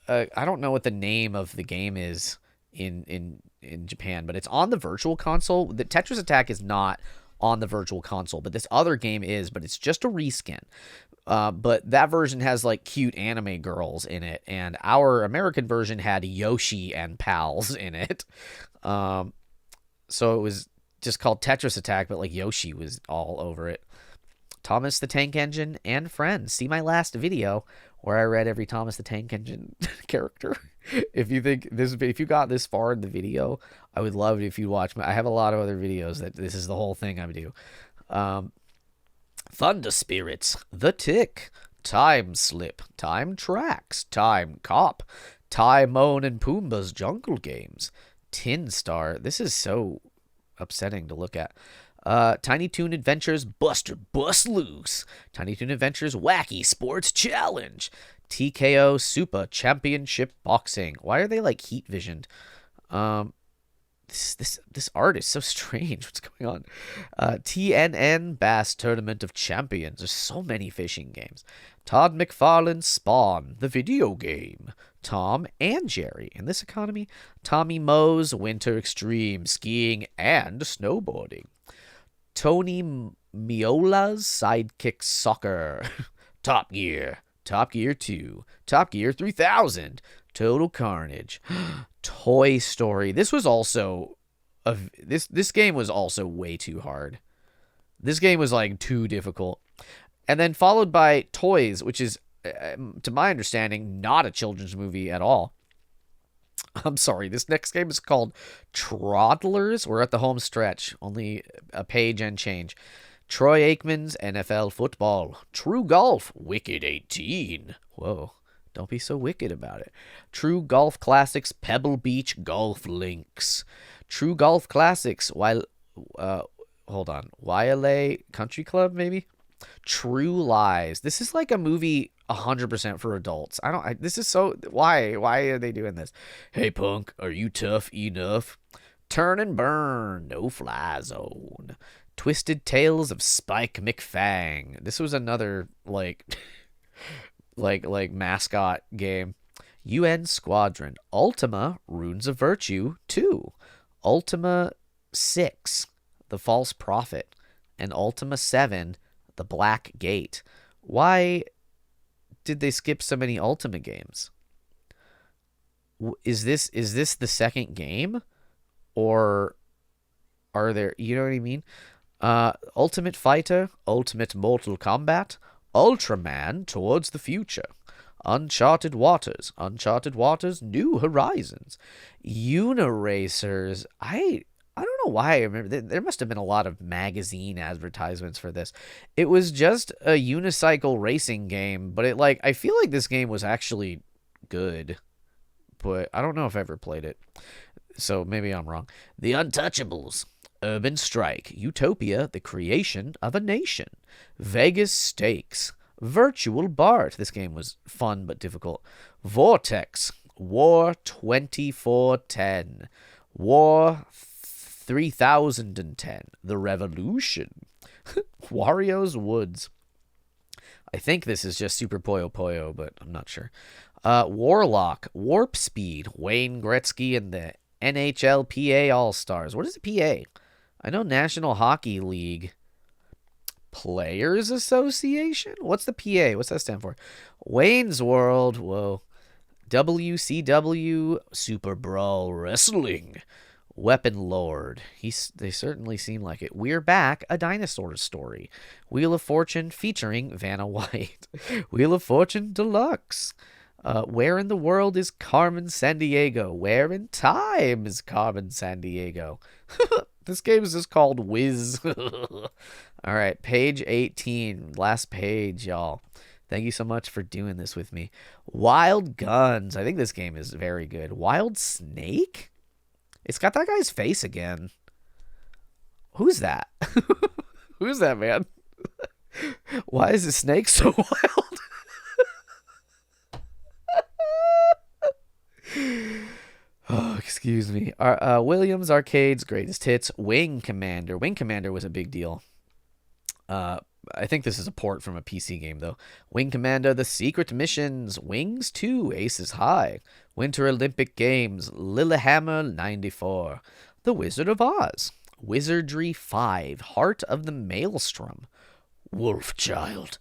I don't know what the name of the game is in Japan, but it's on the Virtual Console. The Tetris Attack is not on the Virtual Console, but this other game is. But it's just a reskin. But that version has like cute anime girls in it, and our American version had Yoshi and pals in it. So it was just called Tetris Attack, but like Yoshi was all over it. Thomas the Tank Engine and Friends. See my last video where I read every Thomas the Tank Engine character. If you got this far in the video, I would love it if you watch. I have a lot of other videos that this is the whole thing I would do. Thunder Spirits, The Tick, Time Slip, Time Tracks, Time Cop, Timon and Pumbaa's Jungle Games, Tin Star. This is so upsetting to look at. Tiny Toon Adventures Buster Bust Loose, Tiny Toon Adventures Wacky Sports Challenge, TKO Super Championship Boxing. Why are they like heat visioned? This art is so strange. What's going on? TNN Bass Tournament of Champions. There's so many fishing games. Todd McFarlane's Spawn, the video game. Tom and Jerry. In this economy, Tommy Moe's Winter Extreme, skiing and snowboarding. Tony Miola's Sidekick Soccer. Top Gear. Top Gear 2. Top Gear 3000. Total Carnage. Toy Story. This was also this game was also way too hard. This game was like too difficult. And then followed by Toys, which is to my understanding not a children's movie at all. I'm sorry. This next game is called Troddlers. We're at the home stretch. Only a page and change. Troy Aikman's NFL Football. True Golf. Wicked 18. Whoa. Don't be so wicked about it. True Golf Classics, Pebble Beach Golf Links. True Golf Classics, while hold on, Wailea Country Club, maybe? True Lies. This is like a movie 100% for adults. This is so, why are they doing this? Hey punk, are you tough enough? Turn and Burn, No Fly Zone. Twisted Tales of Spike McFang. This was another, like... like mascot game. UN Squadron. Ultima Runes of Virtue 2. Ultima 6 The False Prophet. And Ultima 7 The Black Gate. Why did they skip so many Ultima games? Is this the second game? Or are there, you know what I mean? Ultimate Fighter, Ultimate Mortal Kombat, Ultraman Towards the Future, Uncharted Waters, New Horizons, Uniracers. I don't know why I remember. There must have been a lot of magazine advertisements for this. It was just a unicycle racing game, but I feel like this game was actually good, but I don't know if I ever played it, so maybe I'm wrong. The Untouchables, Urban Strike, Utopia, The Creation of a Nation, Vegas Stakes, Virtual Bart. This game was fun but difficult. Vortex, War 2410, War 3010, The Revolution, Wario's Woods. I think this is just Super Puyo Puyo, but I'm not sure. Warlock, Warp Speed, Wayne Gretzky and the NHLPA All-Stars. What is a PA? I know National Hockey League. Players Association? What's the PA? What's that stand for? Wayne's World. Whoa. WCW Super Brawl Wrestling. Weapon Lord. They certainly seem like it. We're Back, A Dinosaur Story. Wheel of Fortune featuring Vanna White. Wheel of Fortune Deluxe. Where in the world is Carmen Sandiego? Where in time is Carmen Sandiego? This game is just called Whiz. All right, page 18. Last page, y'all. Thank you so much for doing this with me. Wild Guns. I think this game is very good. Wild Snake? It's got that guy's face again. Who's that? Who's that man? Why is the snake so wild? Oh, excuse me. Williams Arcade's greatest hits. Wing Commander. Wing Commander was a big deal. Uh, I think this is a port from a PC game, though. Wing Commander, The Secret Missions, Wings 2, Aces High, Winter Olympic Games, Lillehammer 94, The Wizard of Oz, Wizardry 5, Heart of the Maelstrom, Wolfchild,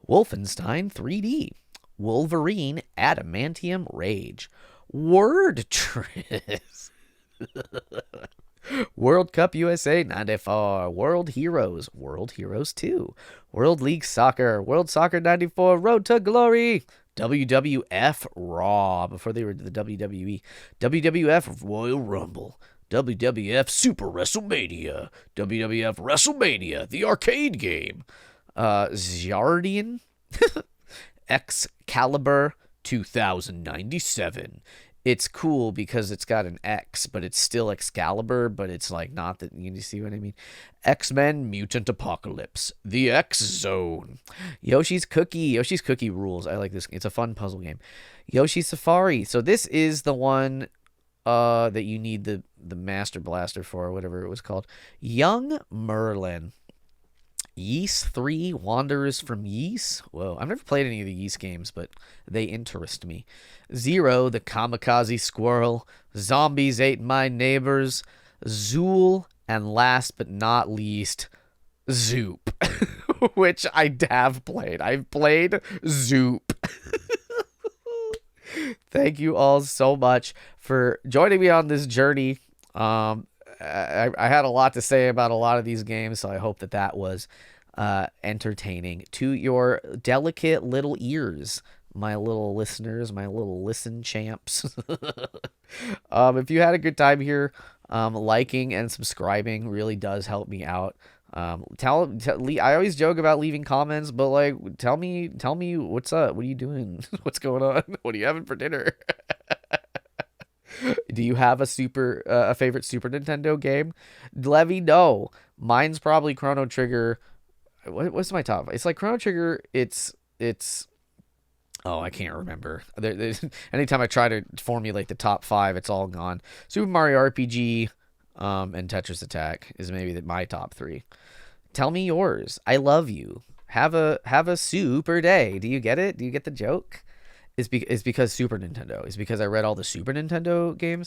Wolfenstein 3D, Wolverine Adamantium Rage, Word Triss. World Cup USA 94, World Heroes 2, World League Soccer, World Soccer 94, Road to Glory, WWF Raw, before they were the WWE, WWF Royal Rumble, WWF Super WrestleMania, WWF WrestleMania, the arcade game, Zardian, Excalibur 2097. It's cool because it's got an X, but it's still Excalibur, but it's like not that. You see what I mean? X-Men Mutant Apocalypse, The X Zone, Yoshi's Cookie rules. I like this. It's a fun puzzle game. Yoshi Safari. So this is the one that you need the Master Blaster for, or whatever it was called. Young Merlin. Ys 3, Wanderers from Ys. Whoa, I've never played any of the Ys games, but they interest me. Zero, the Kamikaze Squirrel. Zombies Ate My Neighbors. Zool, and last but not least, Zoop, which I have played. I've played Zoop. Thank you all so much for joining me on this journey. I had a lot to say about a lot of these games, so I hope that was entertaining to your delicate little ears, my little listeners, my little listen champs. If you had a good time here, liking and subscribing really does help me out. I always joke about leaving comments, but like, tell me what's up. What are you doing? What's going on? What are you having for dinner? Do you have a favorite Super Nintendo game? Let me know. Mine's probably Chrono Trigger. What's my top? It's like Chrono Trigger. It's. Oh, I can't remember. Anytime I try to formulate the top 5, it's all gone. Super Mario RPG, and Tetris Attack is maybe my top 3. Tell me yours. I love you. Have a super day. Do you get it? Do you get the joke? It's because Super Nintendo. It's because I read all the Super Nintendo games.